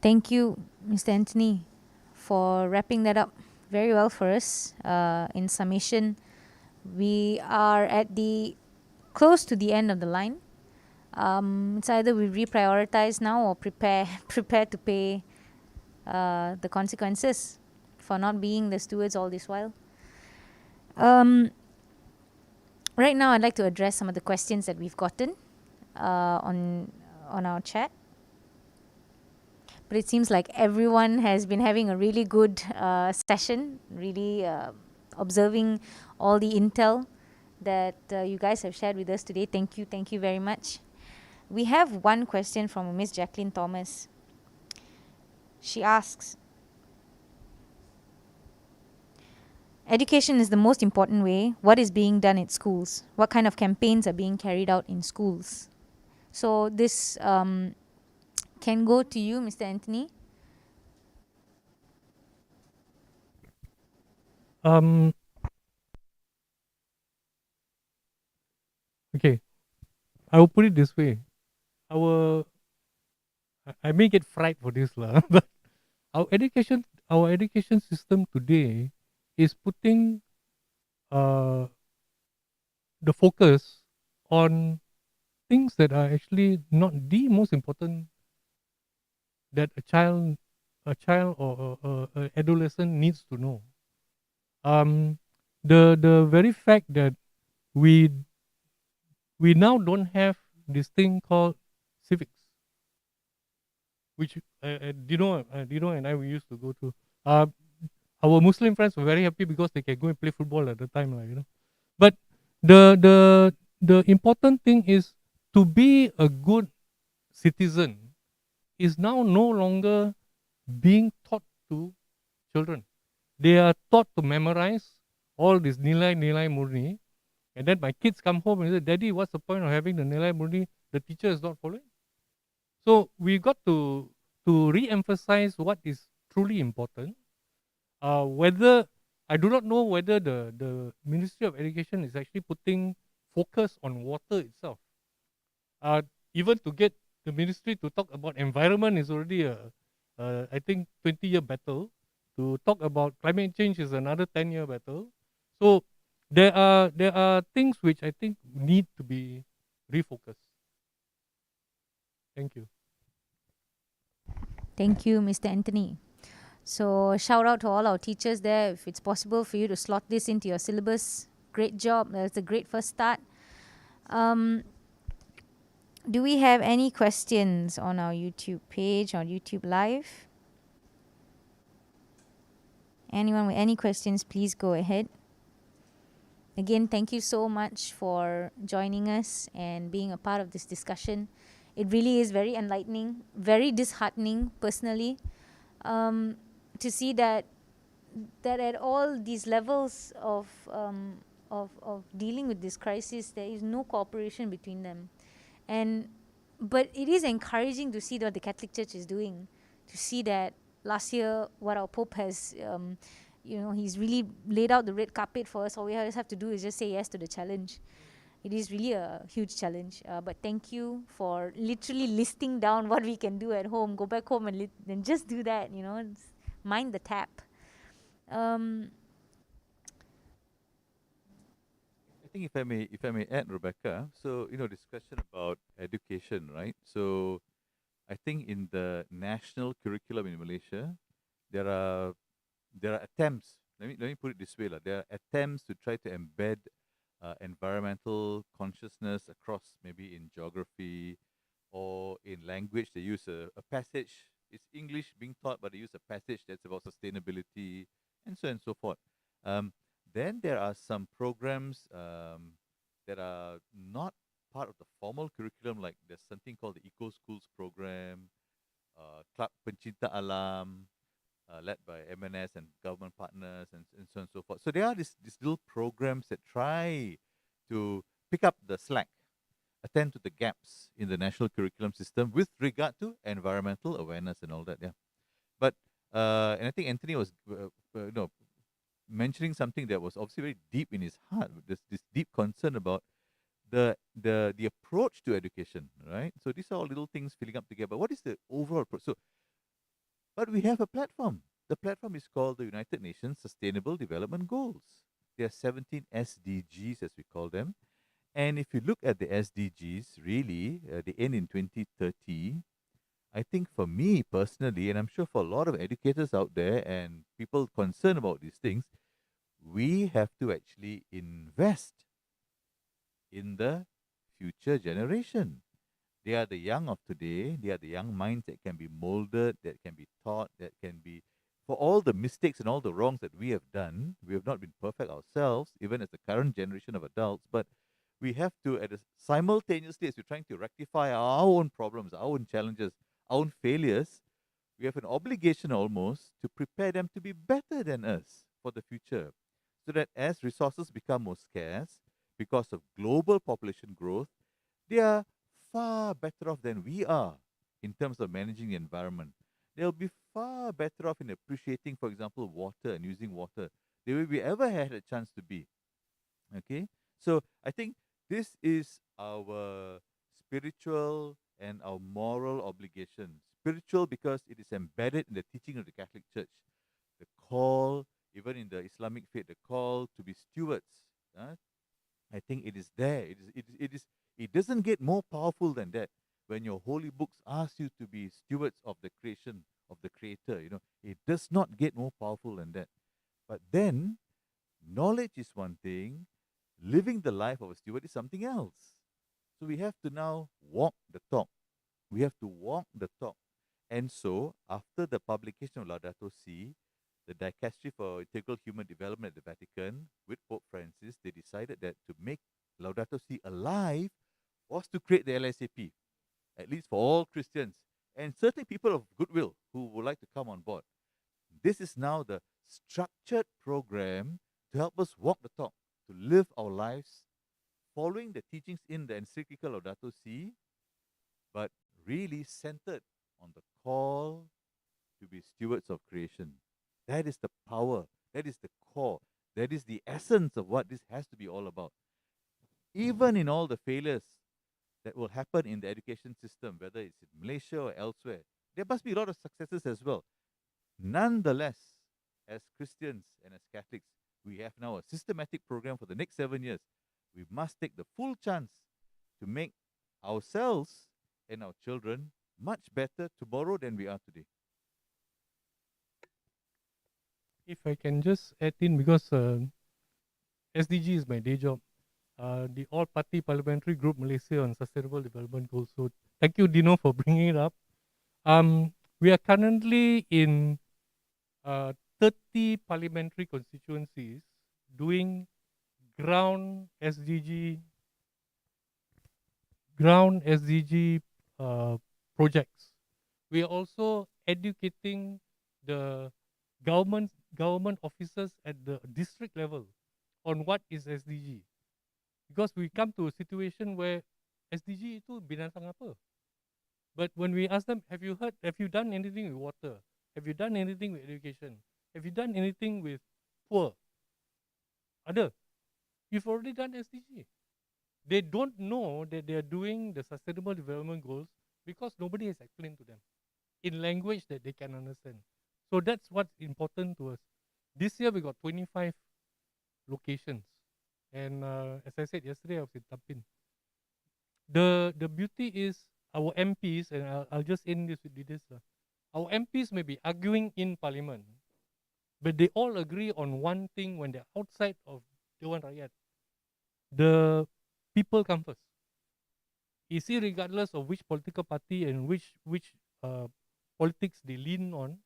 Thank you, Mr. Anthony, for wrapping that up very well for us. In summation, we are at the close to the end of the line. It's either we reprioritize now or prepare to pay the consequences for not being the stewards all this while. Right now, I'd like to address some of the questions that we've gotten on our chat. But it seems like everyone has been having a really good session, really observing all the intel that you guys have shared with us today. Thank you very much. We have one question from Miss Jacqueline Thomas. She asks, education is the most important way. What is being done at schools? What kind of campaigns are being carried out in schools? So this can go to you, Mr. Anthony. Okay, I will put it this way. I may get fried for this lah, but our education system today is putting uh, the focus on things that are actually not the most important that a child or a adolescent needs to know. Um, the very fact that we we now don't have this thing called civics, which Dino and I we used to go to. Uh, our Muslim friends were very happy because they can go and play football at the time, like. But the important thing is to be a good citizen is now no longer being taught to children. They are taught to memorize all this nilai murni, and then my kids come home and say, "Daddy, what's the point of having the nilai murni? The teacher is not following." So we got to re-emphasize what is truly important. Whether I do not know whether the Ministry of Education is actually putting focus on water itself. Uh, Even to get the ministry to talk about environment is already I think 20-year battle. To talk about climate change is another 10-year battle. So there are things which I think need to be refocused. Thank you. Thank you, Mr. Anthony. So shout out to all our teachers there. If it's possible for you to slot this into your syllabus, great job. That's a great first start. Do we have any questions on our YouTube page, on YouTube Live? Anyone with any questions, please go ahead. Again, thank you so much for joining us and being a part of this discussion. It really is very enlightening, very disheartening personally, to see that at all these levels of dealing with this crisis, there is no cooperation between them. But it is encouraging to see what the Catholic Church is doing, to see that last year what our Pope has, he's really laid out the red carpet for us. All we just have to do is just say yes to the challenge. It is really a huge challenge. But thank you for literally listing down what we can do at home. Go back home and just do that. Mind the tap. I think if I may add, Rebecca, so this question about education, right? So I think in the national curriculum in Malaysia, there are attempts. Let me put it this way, lah. There are attempts to try to embed environmental consciousness across, maybe in geography or in language. They use a passage. It's English being taught, but they use a passage that's about sustainability and so on and so forth. Um, then there are some programs that are not part of the formal curriculum, like there's something called the Eco Schools program, Club Pencinta Alam, led by MNS and government partners, and so on and so forth. So there are these little programs that try to pick up the slack, attend to the gaps in the national curriculum system with regard to environmental awareness and all that. Yeah, but and I think Anthony was mentioning something that was obviously very deep in his heart. This deep concern about the approach to education, right? So these are all little things filling up together. But what is the overall approach? So, but we have a platform. The platform is called the United Nations Sustainable Development Goals. There are 17 SDGs, as we call them. And if you look at the SDGs, really, they end in 2030. I think for me personally, and I'm sure for a lot of educators out there and people concerned about these things, we have to actually invest in the future generation. They are the young of today. They are the young minds that can be molded, that can be taught, that can be, for all the mistakes and all the wrongs that we have done. We have not been perfect ourselves, even as the current generation of adults, but we have to, simultaneously, as we're trying to rectify our own problems, our own challenges, our own failures, we have an obligation almost to prepare them to be better than us for the future. So that as resources become more scarce because of global population growth, they are far better off than we are in terms of managing the environment. They'll be far better off in appreciating, for example, water and using water than we ever had a chance to be. Okay? So I think this is our spiritual and our moral obligation. Spiritual because it is embedded in the teaching of the Catholic Church. The call even in the Islamic faith, the call to be stewards. Uh, I think it is there. It doesn't get more powerful than that. When your holy books ask you to be stewards of the creation of the Creator, it does not get more powerful than that. But then, knowledge is one thing, living the life of a steward is something else. So we have to now walk the talk. We have to walk the talk. And so, after the publication of Laudato Si, the Dicastery for Integral Human Development at the Vatican, with Pope Francis, they decided that to make Laudato Si alive was to create the LSAP, at least for all Christians, and certainly people of goodwill who would like to come on board. This is now the structured program to help us walk the talk, to live our lives following the teachings in the encyclical Laudato Si, but really centered on the call to be stewards of creation. That is the power, that is the core, that is the essence of what this has to be all about. Even in all the failures that will happen in the education system, whether it's in Malaysia or elsewhere, there must be a lot of successes as well. Nonetheless, as Christians and as Catholics, we have now a systematic program for the next 7 years. We must take the full chance to make ourselves and our children much better tomorrow than we are today. If I can just add in, because SDG is my day job, the All Party Parliamentary Group Malaysia on Sustainable Development Goals. So thank you, Dino, for bringing it up. We are currently in 30 parliamentary constituencies doing ground SDG projects. We are also educating the government officers at the district level on what is SDG. Because we come to a situation where SDG itu binatang apa? But when we ask them, have you done anything with water? Have you done anything with education? Have you done anything with poor? Ada. You've already done SDG. They don't know that they are doing the Sustainable Development Goals because nobody has explained to them in language that they can understand. So that's what's important to us. This year we got 25 locations. And as I said yesterday, I was in Tampin. The beauty is our MPs, and I'll just end this with this. Our MPs may be arguing in Parliament, but they all agree on one thing when they're outside of Dewan Rakyat. The people come first. You see, regardless of which political party and which politics they lean on,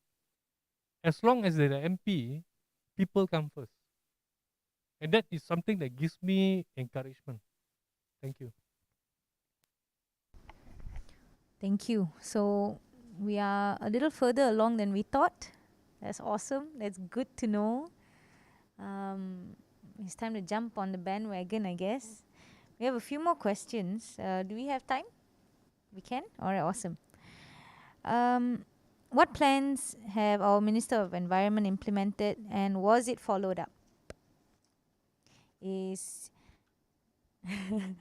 as long as they're an MP, people come first. And that is something that gives me encouragement. Thank you. Thank you. So we are a little further along than we thought. That's awesome. That's good to know. It's time to jump on the bandwagon, I guess. We have a few more questions. Do we have time? We can? All right, awesome. What plans have our Minister of Environment implemented, and was it followed up? Is Mr.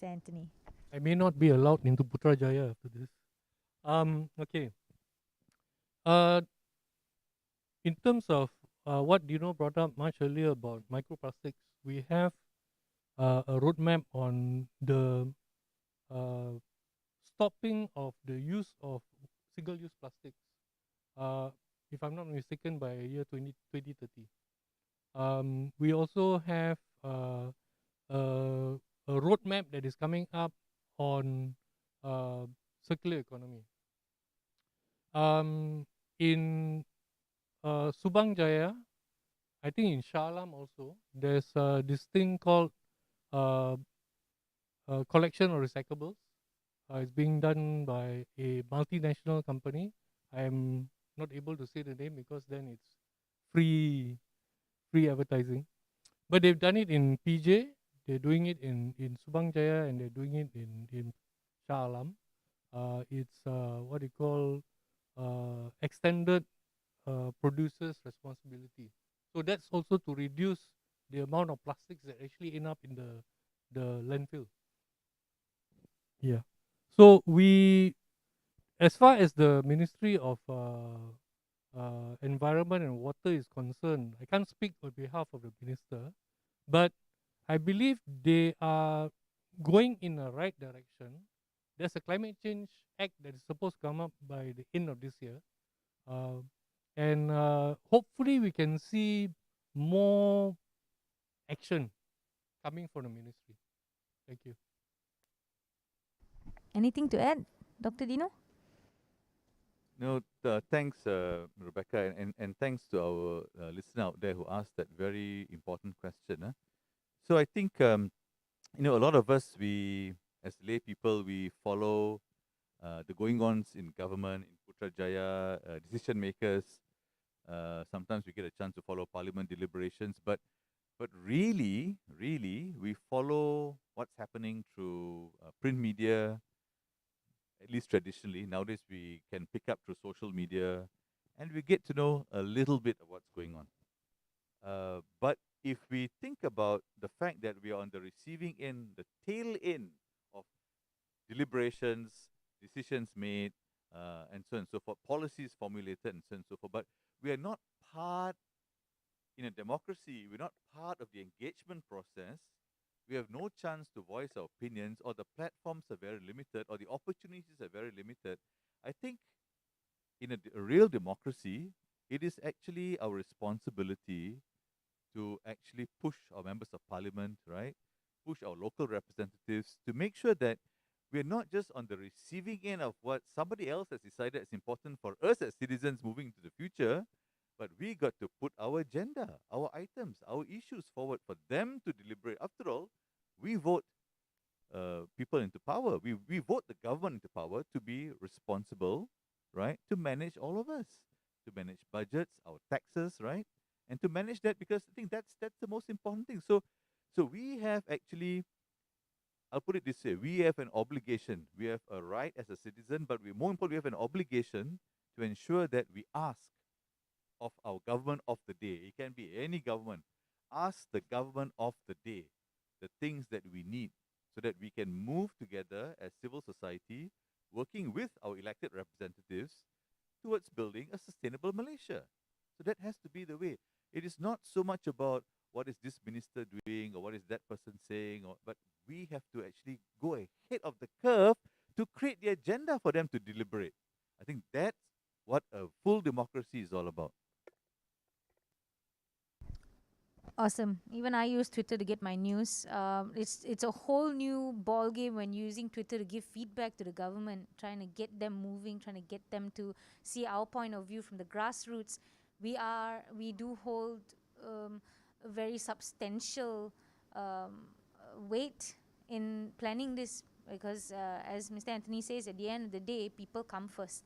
Anthony. I may not be allowed into Putrajaya after this. Okay. In terms of what Dino brought up much earlier about microplastics, we have a roadmap on the stopping of the use of single-use plastics. If I'm not mistaken, by year 2030. We also have a roadmap that is coming up on circular economy. In Subang Jaya, I think in Shah Alam also, there's this thing called collection of recyclables. It's being done by a multinational company. I'm not able to say the name because then it's free advertising. But they've done it in PJ, they're doing it in Subang Jaya, and they're doing it in Shah Alam. It's what you call extended producer's responsibility. So that's also to reduce the amount of plastics that actually end up in the landfill. Yeah. So we, as far as the Ministry of environment and water is concerned, I can't speak on behalf of the minister, but I believe they are going in the right direction. There's a climate change act that is supposed to come up by the end of this year, uh, and hopefully we can see more action coming from the ministry. Thank you. Anything to add, Dr. Dino? No, thanks, Rebecca, and thanks to our listener out there who asked that very important question. So I think a lot of us, we as lay people, we follow the going-ons in government, in Putrajaya, decision makers. Sometimes we get a chance to follow parliament deliberations, but really, we follow what's happening through print media, at least traditionally. Nowadays, we can pick up through social media, and we get to know a little bit of what's going on. But if we think about the fact that we are on the receiving end, the tail end of deliberations, decisions made, and so on and so forth, policies formulated, and so on and so forth, but we are not part in a democracy, we're not part of the engagement process, we have no chance to voice our opinions, or the platforms are very limited, or the opportunities are very limited. I think in a real democracy, it is actually our responsibility to actually push our members of parliament, right? Push our local representatives to make sure that we're not just on the receiving end of what somebody else has decided is important for us as citizens moving into the future, but we got to put our agenda, our items, our issues forward for them to deliberate. After all, we vote people into power. We vote the government into power to be responsible, right? To manage all of us, to manage budgets, our taxes, right? And to manage that, because I think that's the most important thing. So we have actually, I'll put it this way: we have an obligation, we have a right as a citizen, but more importantly, we have an obligation to ensure that we ask of our government of the day. It can be any government. Ask the government of the day the things that we need, so that we can move together as civil society, working with our elected representatives towards building a sustainable Malaysia. So that has to be the way. It is not so much about what is this minister doing or what is that person saying, but we have to actually go ahead of the curve to create the agenda for them to deliberate. I think that's what a full democracy is all about. Awesome. Even I use Twitter to get my news. It's a whole new ball game when using Twitter to give feedback to the government, trying to get them moving, trying to get them to see our point of view from the grassroots. We do hold a very substantial weight in planning this, because as Mr. Anthony says, at the end of the day, people come first,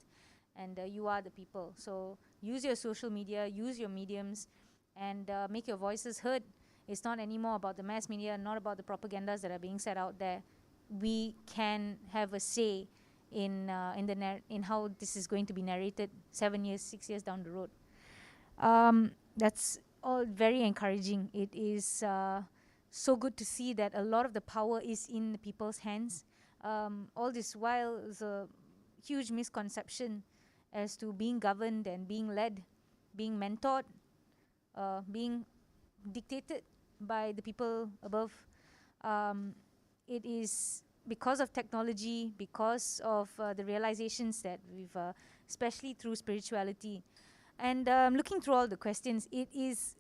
and you are the people. So use your social media, use your mediums, and make your voices heard. It's not anymore about the mass media, not about the propagandas that are being set out there. We can have a say in how this is going to be narrated 7 years, 6 years down the road. That's all very encouraging. It is so good to see that a lot of the power is in the people's hands. All this while is a huge misconception as to being governed and being led, being mentored, being dictated by the people above. It is because of technology, because of the realizations that we've, especially through spirituality. And looking through all the questions, it is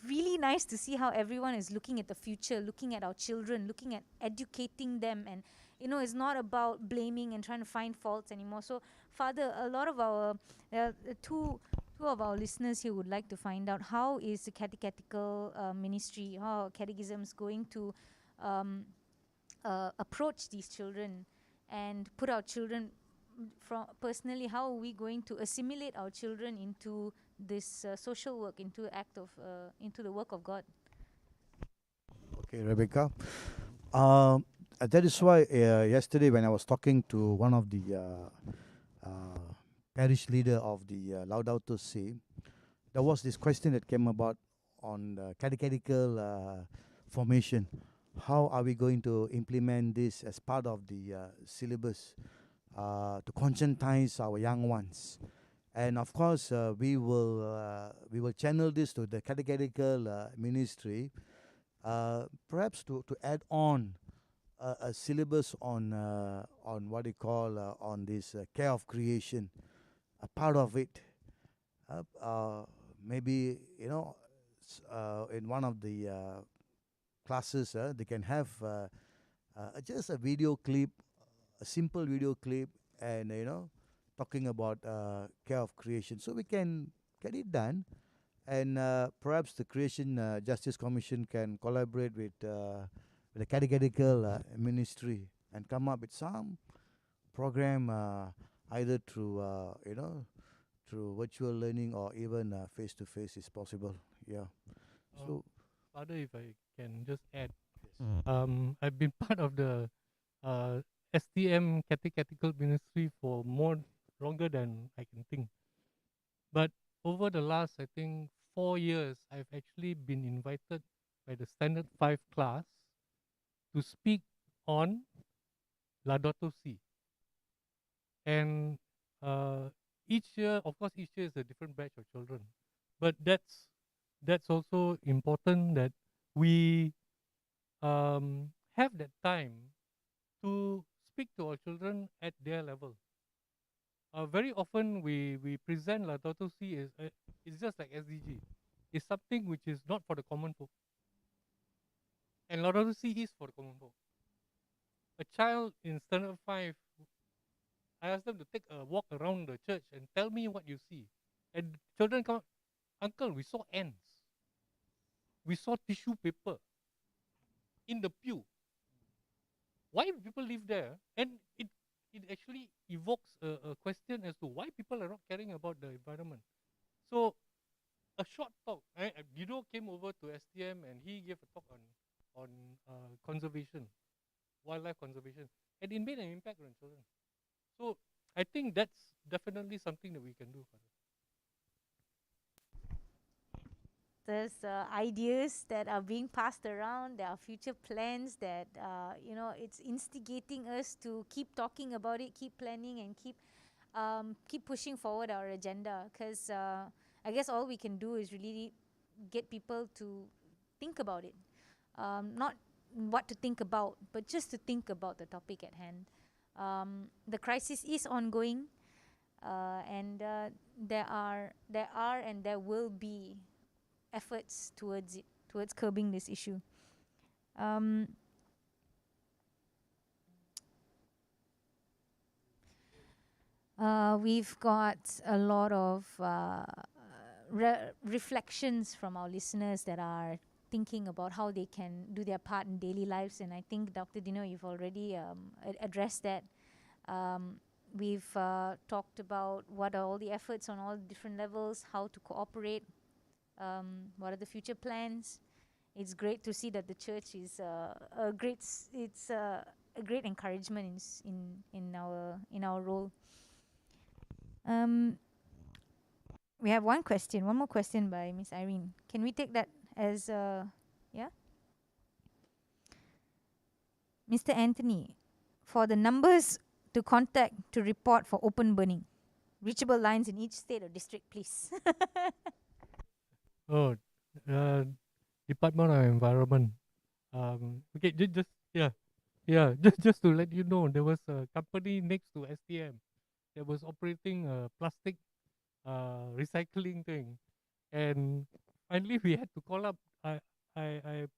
really nice to see how everyone is looking at the future, looking at our children, looking at educating them. And, it's not about blaming and trying to find faults anymore. So, Father, a lot of our, two of our listeners here would like to find out, how is the catechetical ministry, how catechism is going to approach these children and put our children, from personally, how are we going to assimilate our children into this social work, into the work of God? Okay, Rebecca. That is why yesterday when I was talking to one of the parish leader of the Laudato Si, there was this question that came about on the catechetical formation. How are we going to implement this as part of the syllabus to conscientize our young ones? And of course, we will channel this to the catechetical ministry, perhaps to add on a syllabus on what you call on this care of creation, a part of it. Maybe in one of the classes, they can have just a video clip, a simple video clip, and talking about care of creation, so we can get it done. And perhaps the Creation Justice Commission can collaborate with the catechetical ministry and come up with some program, either through virtual learning or even face to face is possible. Yeah. So Father, if I can just add, yes. I've been part of the uh, STM catechetical ministry for longer than I can think. But over the last, I think, 4 years, I've actually been invited by the Standard 5 class to speak on Laudato Si. And uh, each year, of course, each year is a different batch of children. But that's also important that we have that time to speak to our children at their level. Very often we present Laudato Si as it's just like SDG. It's something which is not for the common folk. And Laudato Si is for the common folk. A child in standard 5, I asked them to take a walk around the church and tell me what you see. And children come, Uncle, we saw ants. We saw tissue paper in the pew. Why do people live there? And it actually evokes a question as to why people are not caring about the environment. So a short talk. Guido came over to STM and he gave a talk on conservation, wildlife conservation, and it made an impact on children. So I think that's definitely something that we can do. There's ideas that are being passed around. There are future plans that it's instigating us to keep talking about it, keep planning, and keep pushing forward our agenda. Because I guess all we can do is really get people to think about it, not what to think about, but just to think about the topic at hand. The crisis is ongoing, and there are and there will be efforts towards curbing this issue. We've got a lot of reflections from our listeners that are thinking about how they can do their part in daily lives, and I think, Dr. Dino, you've already addressed that. We've talked about what are all the efforts on all different levels, how to cooperate, what are the future plans. It's great to see that the church is a great encouragement in our role. We have one more question by Miss Irene. Can we take that as yeah? Mr. Anthony, for the numbers to contact to report for open burning, reachable lines in each state or district, please. Oh, Department of Environment. Okay, just yeah, just to let you know, there was a company next to STM that was operating a plastic recycling thing, and finally we had to call up. I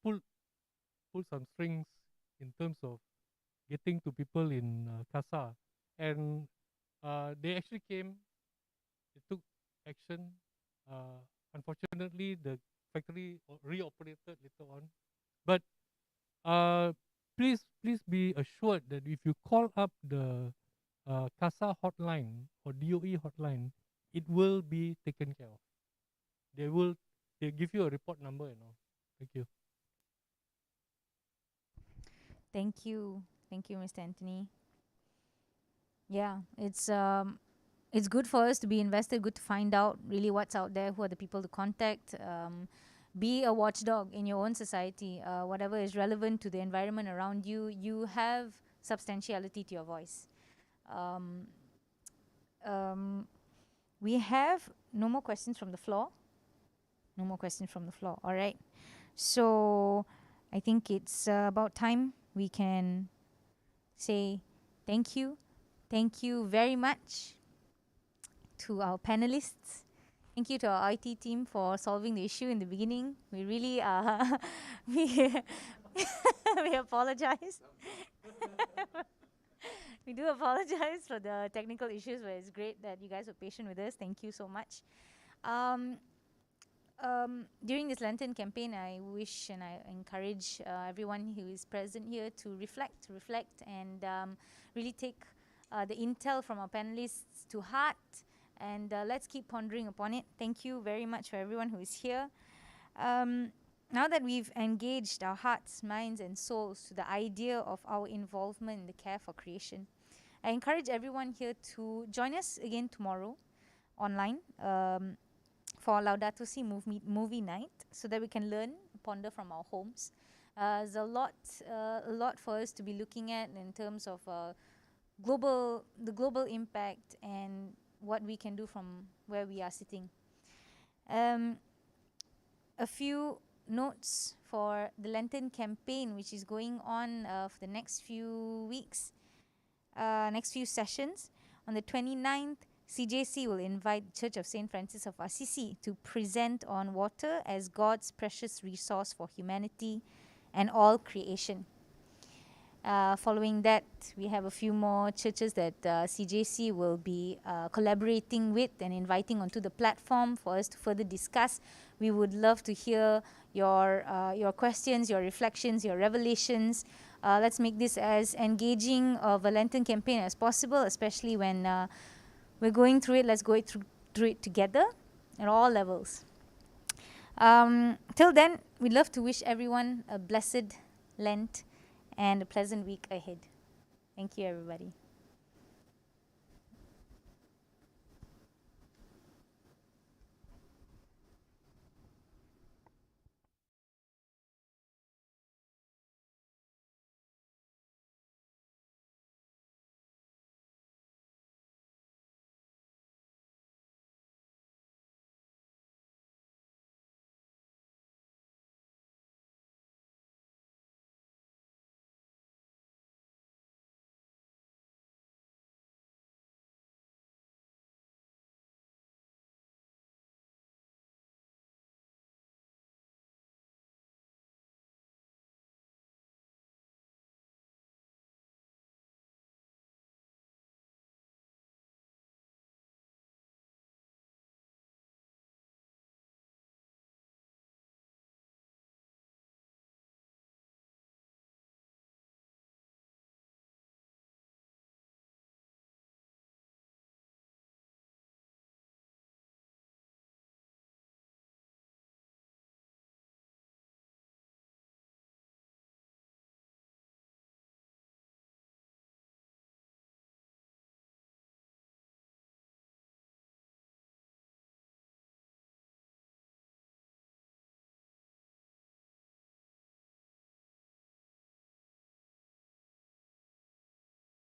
pulled some strings in terms of getting to people in Casa, and they actually came. They took action. Unfortunately, the factory reoperated later on, but please be assured that if you call up the CASA hotline or DOE hotline, it will be taken care of. They give you a report number and all. Thank you. Thank you, Mr. Anthony. Yeah, it's good for us to be invested. Good to find out really what's out there. Who are the people to contact? Be a watchdog in your own society. Whatever is relevant to the environment around you, you have substantiality to your voice. We have no more questions from the floor. No more questions from the floor. All right. So I think it's about time we can say thank you. Thank you very much to our panelists. Thank you to our IT team for solving the issue in the beginning. We really we we apologize. We do apologize for the technical issues, but it's great that you guys were patient with us. Thank you so much. During this Lenten campaign, I wish and I encourage everyone who is present here to reflect, and really take the intel from our panelists to heart, and let's keep pondering upon it. Thank you very much for everyone who is here. Now that we've engaged our hearts, minds, and souls to the idea of our involvement in the care for creation, I encourage everyone here to join us again tomorrow online for Laudato Si movie night, so that we can learn, ponder from our homes. There's a lot for us to be looking at in terms of the global impact and what we can do from where we are sitting. A few notes for the Lenten campaign, which is going on for the next few weeks, next few sessions. On the 29th, CJC will invite Church of St. Francis of Assisi to present on water as God's precious resource for humanity and all creation. Following that, we have a few more churches that CJC will be collaborating with and inviting onto the platform for us to further discuss. We would love to hear your questions, your reflections, your revelations. Let's make this as engaging of a Lenten campaign as possible, especially when we're going through it. Let's go through it together at all levels. Till then, we'd love to wish everyone a blessed Lent and a pleasant week ahead. Thank you, everybody.